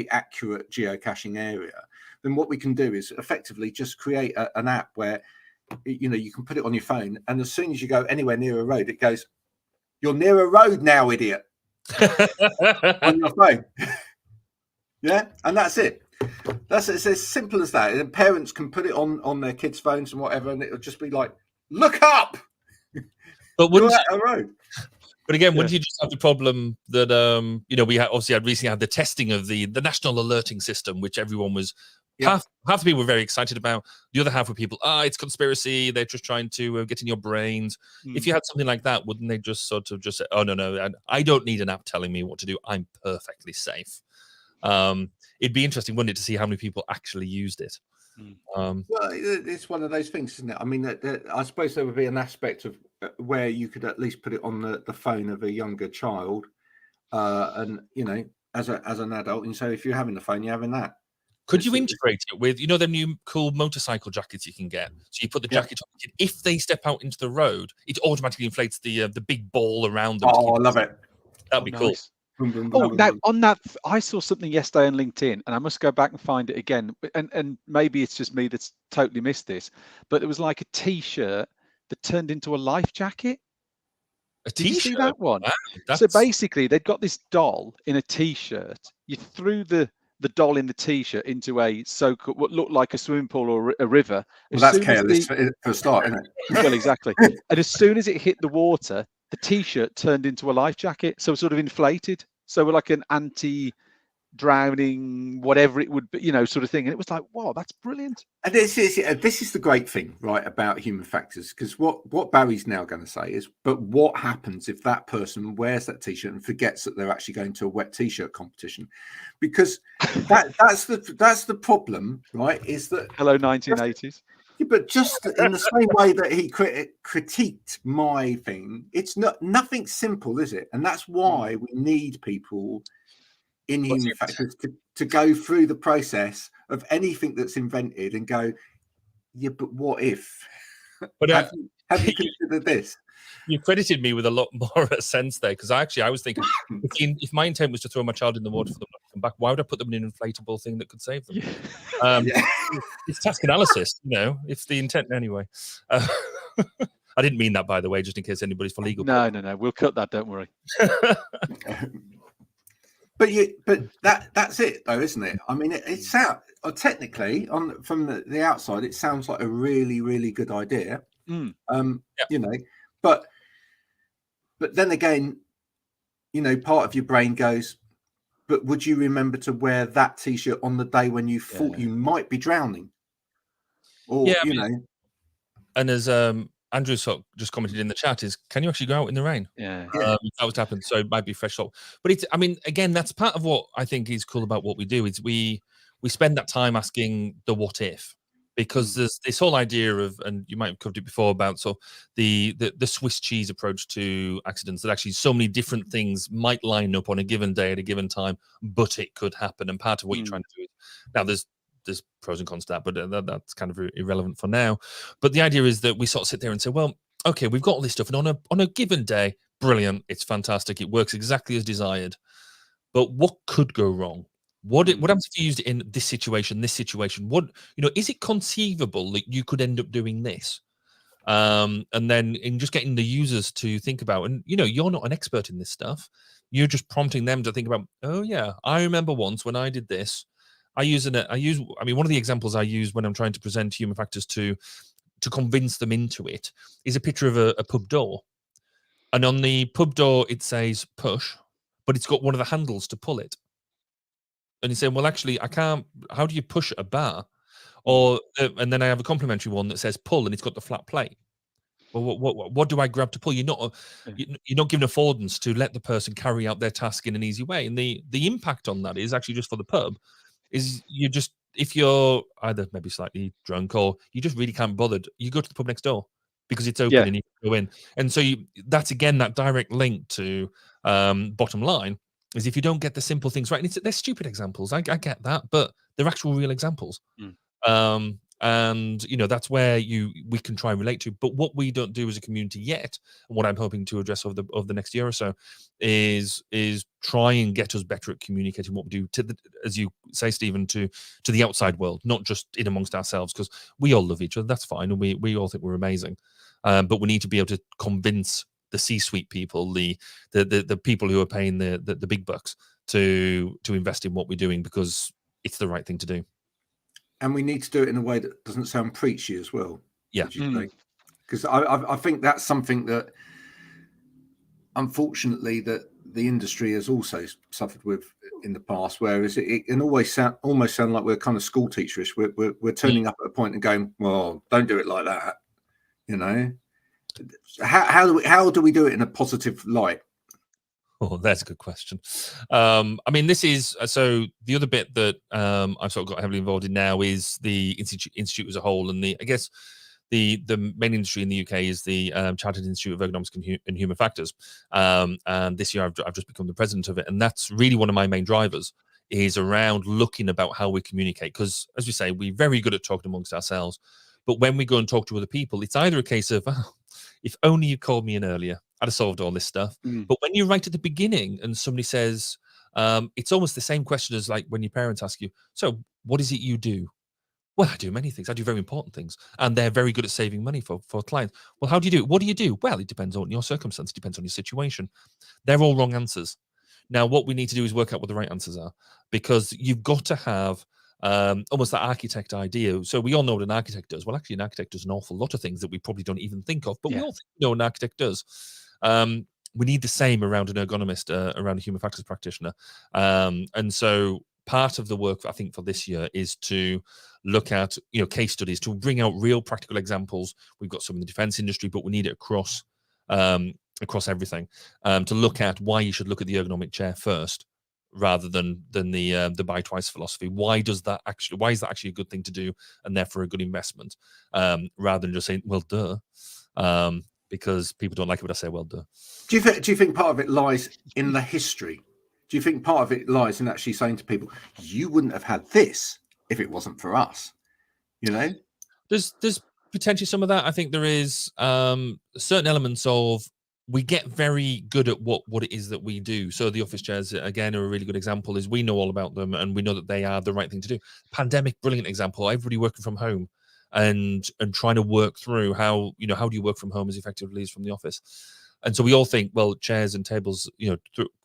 accurate geocaching area, then what we can do is effectively just create an app where you can put it on your phone, and as soon as you go anywhere near a road, it goes, "You're near a road now, idiot," on your phone. Yeah, and that's it. It's as simple as that. And parents can put it on their kids' phones and whatever, and it'll just be like, "Look up." But you're at a road. But again, wouldn't you just have the problem that we recently had the testing of the national alerting system, which everyone was half the people were very excited about. The other half were people, it's conspiracy. They're just trying to get in your brains. If you had something like that, wouldn't they just sort of just say, "Oh no, I don't need an app telling me what to do. I'm perfectly safe." It'd be interesting, wouldn't it, to see how many people actually used it. Well, it's one of those things, isn't it? I mean, I suppose there would be an aspect of where you could at least put it on the phone of a younger child, and as an adult, and so if you're having the phone, you're having that. Could you integrate it with them new cool motorcycle jackets you can get? So you put the jacket on. If they step out into the road, it automatically inflates the big ball around them. Oh, I love it. That'd be cool. Now on that, I saw something yesterday on LinkedIn, and I must go back and find it again. And maybe it's just me that's totally missed this, but it was like a T-shirt that turned into a life jacket. Did you see that one? Wow, so basically, they'd got this doll in a T-shirt. You threw the doll in the T-shirt into what looked like a swimming pool or a river. Well, that's careless for a start, isn't it? Well, exactly. And as soon as it hit the water, the T-shirt turned into a life jacket, so sort of inflated. So we're like an drowning, whatever it would be, you know, sort of thing. And it was like, wow, that's brilliant. And this is the great thing, right, about human factors, because what Barry's now going to say is, but what happens if that person wears that t-shirt and forgets that they're actually going to a wet t-shirt competition? Because that's the problem, right? Is that hello 1980s? But just in the same way that he critiqued my thing, it's nothing simple, is it? And that's why we need people in human factors to go through the process of anything that's invented and go, yeah, but what if? But have you considered this? You credited me with a lot more sense there, because I was thinking, if my intent was to throw my child in the water for them not to come back, why would I put them in an inflatable thing that could save them? Yeah. It's task analysis, you know. It's the intent anyway. I didn't mean that, by the way, just in case anybody's for legal. No, we'll cut that. Don't worry. But that's it, though, isn't it? I mean, it sounds technically from the outside, it sounds like a really, really good idea. You know, but then again, you know, part of your brain goes, but would you remember to wear that t-shirt on the day when you thought you might be drowning? Or you know, and as Andrew just commented in the chat, is can you actually go out in the rain? If that was to happen, so it might be fresh salt. But it's, I mean, again, that's part of what I think is cool about what we do, is we spend that time asking the what if, because there's this whole idea of, and you might have covered it before, about the Swiss cheese approach to accidents, that actually so many different things might line up on a given day at a given time, but it could happen. And part of what you're trying to do is, now there's pros and cons to that, but that's kind of irrelevant for now. But the idea is that we sort of sit there and say, well, okay, we've got all this stuff, and on a given day, brilliant, it's fantastic, it works exactly as desired. But what could go wrong? What happens if you used it in this situation? What, you know, is it conceivable that you could end up doing this? And then in just getting the users to think about, and you know, you're not an expert in this stuff, you're just prompting them to think about, oh yeah, I remember once when I did this. I mean, one of the examples I use when I'm trying to present human factors to convince them into it is a picture of a pub door. And on the pub door, it says push, but it's got one of the handles to pull it. And he's saying, well, actually, I can't. How do you push a bar? Or and then I have a complementary one that says pull, and it's got the flat plate. Well, what do I grab to pull? You're not given affordance to let the person carry out their task in an easy way. And the impact on that is actually just for the pub, is if you're either maybe slightly drunk or you just really can't be bothered, you go to the pub next door because it's open and you can go in. And so that's again that direct link to bottom line, is if you don't get the simple things right, and they're stupid examples, I get that, but they're actual real examples. And you know, that's where we can try and relate to. But what we don't do as a community yet, and what I'm hoping to address over the next year or so, is try and get us better at communicating what we do to as you say, Stephen, to the outside world, not just in amongst ourselves, because we all love each other, that's fine, and we all think we're amazing, but we need to be able to convince the C-suite people, the people who are paying the big bucks to invest in what we're doing, because it's the right thing to do. And we need to do it in a way that doesn't sound preachy as well. Yeah. Because I think that's something that, unfortunately, that the industry has also suffered with in the past, whereas it can almost sound like we're kind of school teacherish. We're turning up at a point and going, well, don't do it like that. You know, how do we do it in a positive light? Oh, that's a good question. I mean, this is so the other bit that I've sort of got heavily involved in now is the institute as a whole, and I guess the main industry in the UK is the Chartered Institute of Ergonomics and Human Factors, and this year I've just become the president of it, and that's really one of my main drivers, is around looking about how we communicate, because as we say, we're very good at talking amongst ourselves, but when we go and talk to other people, it's either a case of, oh, if only you called me in earlier, I'd have solved all this stuff. But when you're right at the beginning and somebody says, it's almost the same question as like when your parents ask you, so what is it you do? Well, I do many things. I do very important things. And they're very good at saving money for clients. Well, how do you do it? What do you do? Well, it depends on your circumstance. It depends on your situation. They're all wrong answers. Now, what we need to do is work out what the right answers are, because you've got to have almost that architect idea. So we all know what an architect does. Well, actually, an architect does an awful lot of things that we probably don't even think of, but we all think we know what an architect does. we need the same around an ergonomist, around a human factors practitioner. And so part of the work, I think, for this year is to look at, case studies, to bring out real practical examples. We've got some in the defense industry, but we need it across everything, to look at why you should look at the ergonomic chair first, rather than the buy twice philosophy. Why is that actually a good thing to do, and therefore a good investment, rather than just saying, well, duh, because people don't like it when I say, well, duh. Do you think part of it lies in the history? Do you think part of it lies in actually saying to people, you wouldn't have had this if it wasn't for us? There's potentially some of that. I think there is certain elements of, we get very good at what it is that we do. So the office chairs, again, are a really good example. Is we know all about them, and we know that they are the right thing to do. Pandemic, brilliant example. Everybody working from home and trying to work through how do you work from home as effectively as from the office. And so we all think, well, chairs and tables,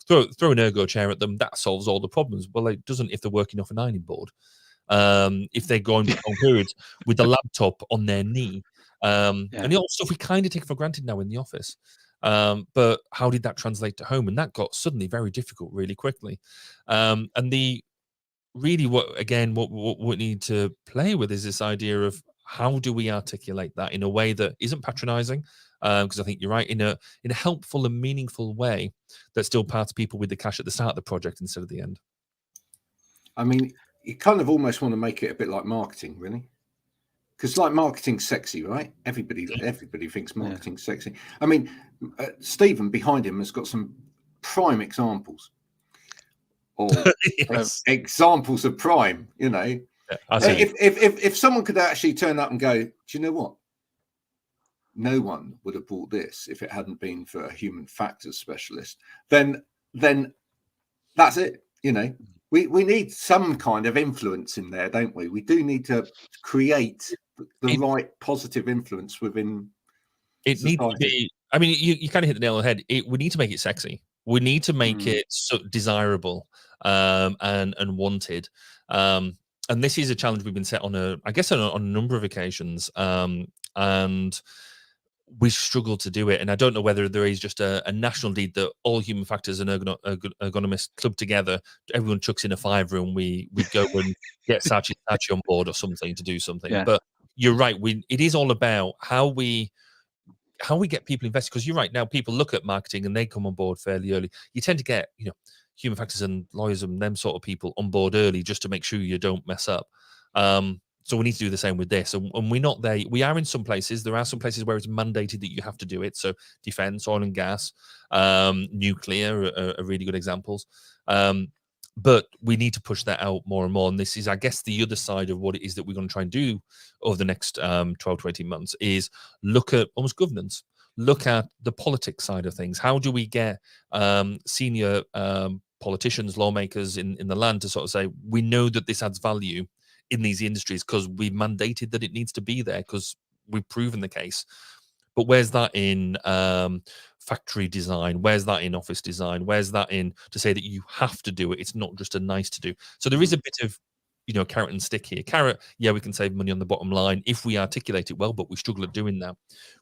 throw an ergo chair at them, that solves all the problems. Well, it doesn't if they're working off an ironing board. If they're going on periods with the laptop on their knee, and all stuff we kind of take for granted now in the office. But how did that translate to home? And that got suddenly very difficult really quickly. And what we need to play with is this idea of, how do we articulate that in a way that isn't patronizing? Because I think you're right, in a helpful and meaningful way that still parts people with the cash at the start of the project instead of the end. I mean, you kind of almost want to make it a bit like marketing, really. Because like marketing's sexy, right? Everybody thinks marketing's sexy. I mean, Stephen behind him has got some prime examples, or examples of prime. If someone could actually turn up and go, do you know what? No one would have bought this if it hadn't been for a human factors specialist. Then that's it. We need some kind of influence in there, don't we? We do need to create the right positive influence within it society. Needs to be, I mean, you kind of hit the nail on the head. We need to make it sexy. We need to make it so desirable, and wanted. And this is a challenge we've been set on on a number of occasions, and we struggle to do it. And I don't know whether there is just a national need that all human factors and ergonomists club together. Everyone chucks in a £5 and we go and get Sachi on board or something to do something. Yeah. But you're right. It is all about how we get people invested. Because you're right, now people look at marketing and they come on board fairly early. You tend to get human factors and lawyers and them sort of people on board early just to make sure you don't mess up. So we need to do the same with this. And we're not there. We are in some places. There are some places where it's mandated that you have to do it. So defense, oil and gas, nuclear are really good examples. But we need to push that out more and more. And this is, I guess, the other side of what it is that we're going to try and do over the next 12 to 18 months is look at almost governance. Look at the politics side of things. How do we get senior politicians, lawmakers in the land to sort of say, we know that this adds value in these industries because we've mandated that it needs to be there because we've proven the case. But where's that in factory design? Where's that in office design? Where's that in to say that you have to do it? It's not just a nice to do. So there is a bit of, carrot and stick here. Carrot, yeah, we can save money on the bottom line if we articulate it well, but we struggle at doing that.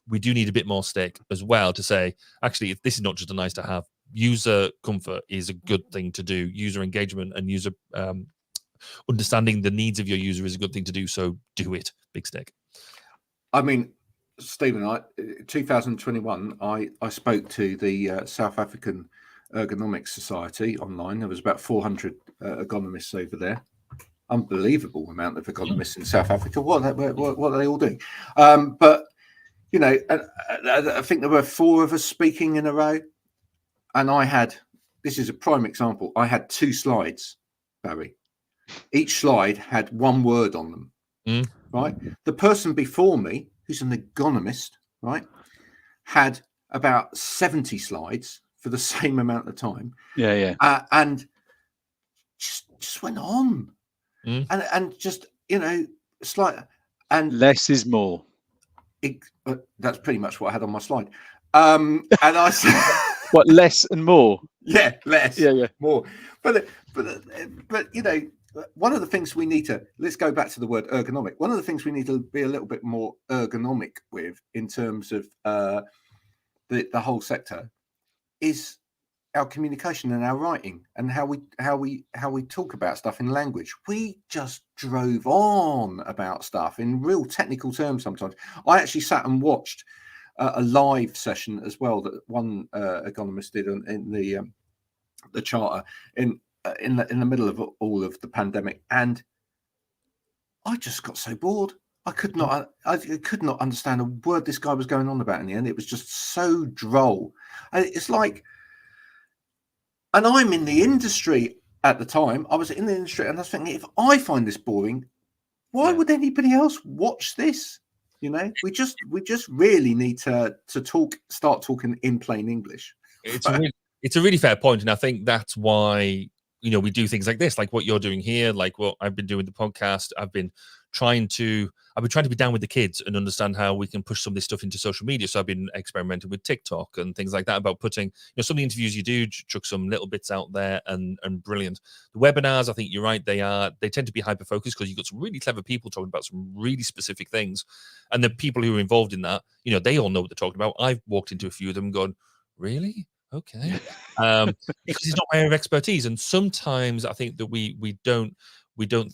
We do need a bit more stick as well to say, actually, if this is not just a nice to have, user comfort is a good thing to do. User engagement and user understanding the needs of your user is a good thing to do. So do it, big stick. I mean, Stephen, 2021, I spoke to the South African Ergonomics Society online. There was about 400 ergonomists over there. Unbelievable amount of ergonomists in South Africa. What are they all doing? But, I think there were 4 of us speaking in a row. And this is a prime example, I had 2 slides, Barry. Each slide had 1 word on them, right? The person before me, who's an ergonomist, right, had about 70 slides for the same amount of time. And just went on. And just, slight. And less is more. That's pretty much what I had on my slide. And I said... What, less and more? Yeah, less. Yeah. More. But one of the things we need to, let's go back to the word ergonomic. One of the things we need to be a little bit more ergonomic with in terms of the whole sector is our communication and our writing and how we talk about stuff in language. We just drove on about stuff in real technical terms sometimes. I actually sat and watched a live session as well that one ergonomist did in the charter in the middle of all of the pandemic, and I just got so bored. I could not understand a word this guy was going on about in the end. It was just so droll. It's like, and I'm in the industry at the time. I was in the industry, and I was thinking, if I find this boring, why would anybody else watch this? You know, we just really need to start talking in plain English. It's a really fair point, and I think that's why, you know, we do things like this, like what you're doing here, like what I've been doing the podcast. I've been trying to be down with the kids and understand how we can push some of this stuff into social media. So I've been experimenting with TikTok and things like that about putting, you know, some of the interviews you do, chuck some little bits out there, and brilliant. The webinars, I think you're right, they tend to be hyper focused because you've got some really clever people talking about some really specific things, and the people who are involved in that, you know, they all know what they're talking about. I've walked into a few of them and gone, really? Okay. Because it's not my area of expertise, and sometimes I think that we don't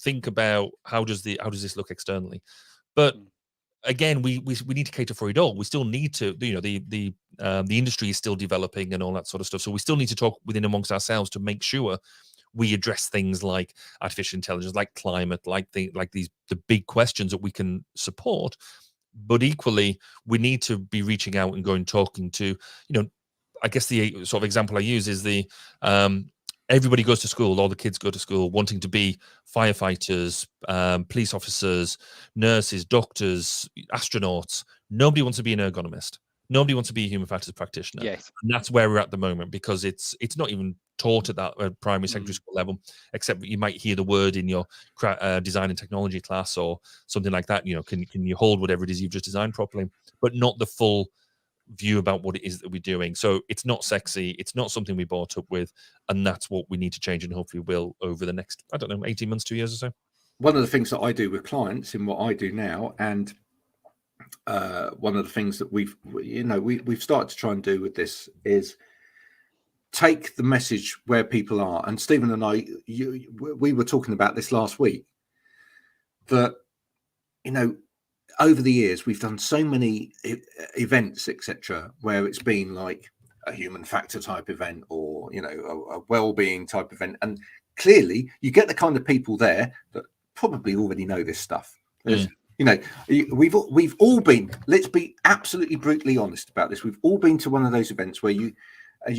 think about how does this look externally. But again, we need to cater for it all. We still need to, you know, the industry is still developing and all that sort of stuff. So we still need to talk within amongst ourselves to make sure we address things like artificial intelligence, like climate, like the big questions that we can support. But equally, we need to be reaching out and going talking to, you know, I guess the sort of example I use is the everybody goes to school, all the kids go to school wanting to be firefighters, police officers, nurses, doctors, astronauts. Nobody wants to be an ergonomist. Nobody wants to be a human factors practitioner. Yes. And that's where we're at the moment, because it's not even taught at that primary, secondary school level, except you might hear the word in your design and technology class or something like that. You know, can you hold whatever it is you've just designed properly, but not the full view about what it is that we're doing. So it's not sexy, it's not something we brought up with, and that's what we need to change, and hopefully will over the next, I don't know, 18 months, 2 years or so. One of the things that I do with clients in what I do now, and one of the things that we've started to try and do with this is take the message where people are. And Stephen and I, we were talking about this last week, that, you know, over the years, we've done so many events, etc., where it's been like a human factor type event, or, you know, a well-being type event, and clearly you get the kind of people there that probably already know this stuff. You know, we've all been. Let's be absolutely brutally honest about this. We've all been to one of those events where you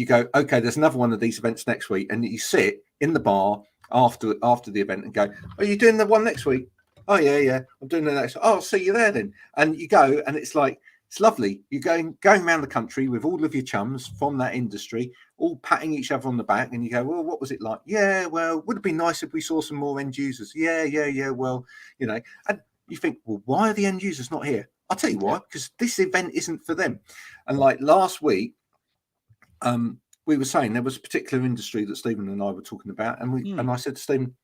go, okay, there's another one of these events next week, and you sit in the bar after the event and go, are you doing the one next week? Oh yeah, I'm doing the next. Oh, I'll see you there then. And you go, and it's like, it's lovely. You're going around the country with all of your chums from that industry, all patting each other on the back, and you go, well, what was it like? Yeah, well, would it be nice if we saw some more end users? Yeah. Well, you know, and you think, well, why are the end users not here? I'll tell you why, because this event isn't for them. And like last week, we were saying there was a particular industry that Stephen and I were talking about, and I said to Stephen,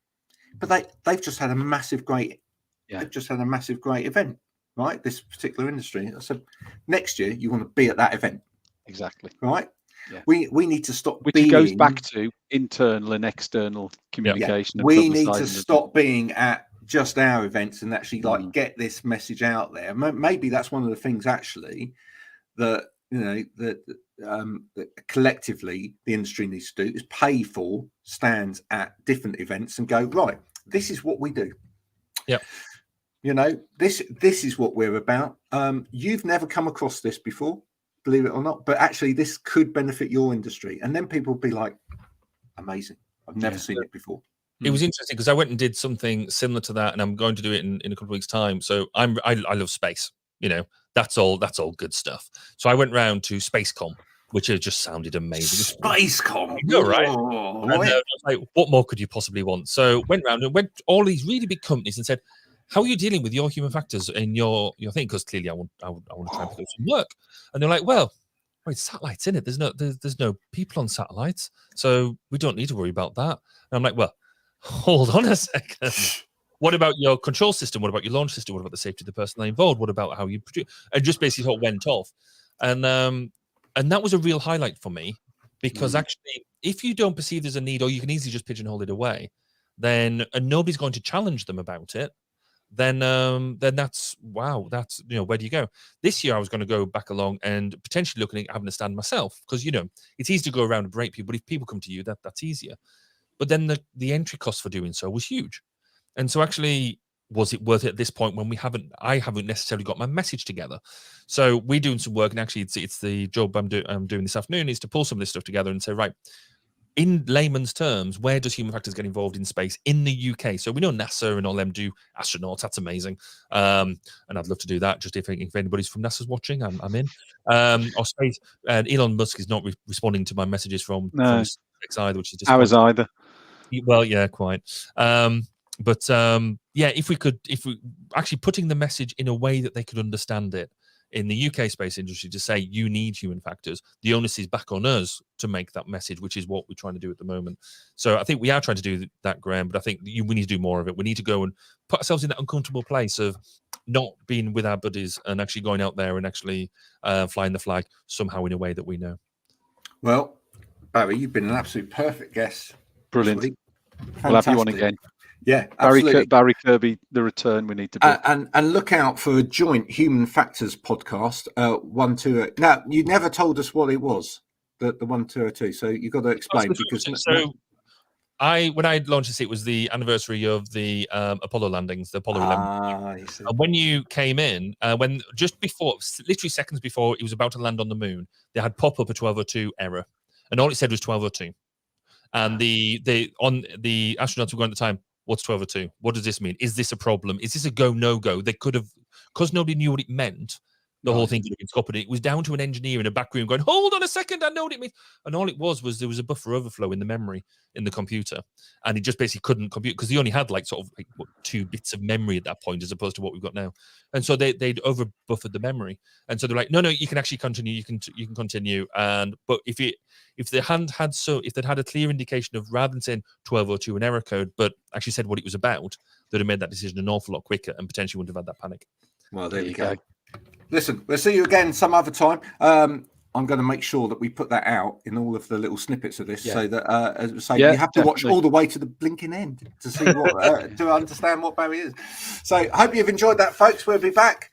but they've just had a massive great. Yeah. They've just had a massive great event, right? This particular industry. I said, next year you want to be at that event. Exactly. Right? Yeah. We need to stop. Which goes back to internal and external communication. Yeah. We need to stop being at just our events and actually like get this message out there. Maybe that's one of the things actually that, you know, that collectively the industry needs to do is pay for stands at different events and go, right, this is what we do. Yeah. You know, this is what we're about. You've never come across this before, believe it or not, but actually this could benefit your industry. And then people will be like, amazing. I've never seen it before. It was interesting because I went and did something similar to that, and I'm going to do it in a couple of weeks' time. So I love space, you know, that's all good stuff. So I went round to SpaceCom, which just sounded amazing. SpaceCom, you're right. And, I was like, what more could you possibly want? So went round and went all these really big companies and said, how are you dealing with your human factors in your thing? Because clearly I want to try and do some work. And they're like, well, wait, satellites in it. There's no people on satellites, so we don't need to worry about that. And I'm like, well, hold on a second. What about your control system? What about your launch system? What about the safety of the personnel involved? What about how you produce? And just basically sort of went off. And that was a real highlight for me, because actually, if you don't perceive there's a need, or you can easily just pigeonhole it away, then and nobody's going to challenge them about it, then that's wow, that's where do you go? This year I was going to go back along and potentially looking at having a stand myself, because it's easy to go around and break people, but if people come to you, that's easier. But then the entry cost for doing so was huge, and so actually, was it worth it at this point when I haven't necessarily got my message together? So we're doing some work, and actually it's the job I'm doing this afternoon, is to pull some of this stuff together and say, right, in layman's terms, where does human factors get involved in space in the UK? So we know NASA and all them do astronauts. That's amazing. And I'd love to do that. Just if anybody's from NASA's watching, I'm in. Or space. And Elon Musk is not responding to my messages from SpaceX either, which is disappointing. Ours either. Well, yeah, quite. But yeah, if we actually putting the message in a way that they could understand it in the UK space industry, to say you need human factors, the onus is back on us to make that message, which is what we're trying to do at the moment. So I think we are trying to do that, Graham, but I think we need to do more of it. We need to go and put ourselves in that uncomfortable place of not being with our buddies and actually going out there and actually flying the flag somehow in a way that we know. Well, Barry, you've been an absolute perfect guest. Brilliant. We'll have you on again. Yeah, absolutely. Barry Kirby, the return we need to do. And look out for a joint Human Factors podcast. 1-2. Now, you never told us what it was, the 1-2-2. So you've got to explain when I launched this, it was the anniversary of the Apollo landings, the Apollo 11. And when you came in, when just before, literally seconds before it was about to land on the moon, they had pop up a 1202 error, and all it said was 1202. And the astronauts were going at the time, what's 1202? What does this mean? Is this a problem? Is this a go, no go? They could have, because nobody knew what it meant, the whole thing could have been stopped. It was down to an engineer in a back room going, hold on a second, I know what it means. And all it was there was a buffer overflow in the memory in the computer. And he just basically couldn't compute, because he only had like 2 bits of memory at that point, as opposed to what we've got now. And so they'd over buffered the memory. And so they're like, no, you can actually continue. You can continue. But if they'd had a clear indication of, rather than saying 1202 an error code, but actually said what it was about, they'd have made that decision an awful lot quicker and potentially wouldn't have had that panic. Well, there you go. Listen, we'll see you again some other time. I'm going to make sure that we put that out in all of the little snippets of this, so that you have to watch all the way to the blinking end to see what to understand what Barry is. So I hope you've enjoyed that, folks. We'll be back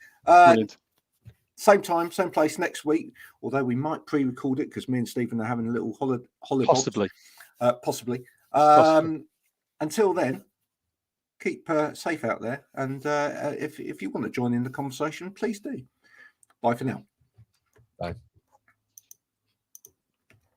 same time, same place next week. Although we might pre-record it because me and Stephen are having a little holiday. Possibly. Until then, keep safe out there, and if you want to join in the conversation, please do. Bye for now. Bye.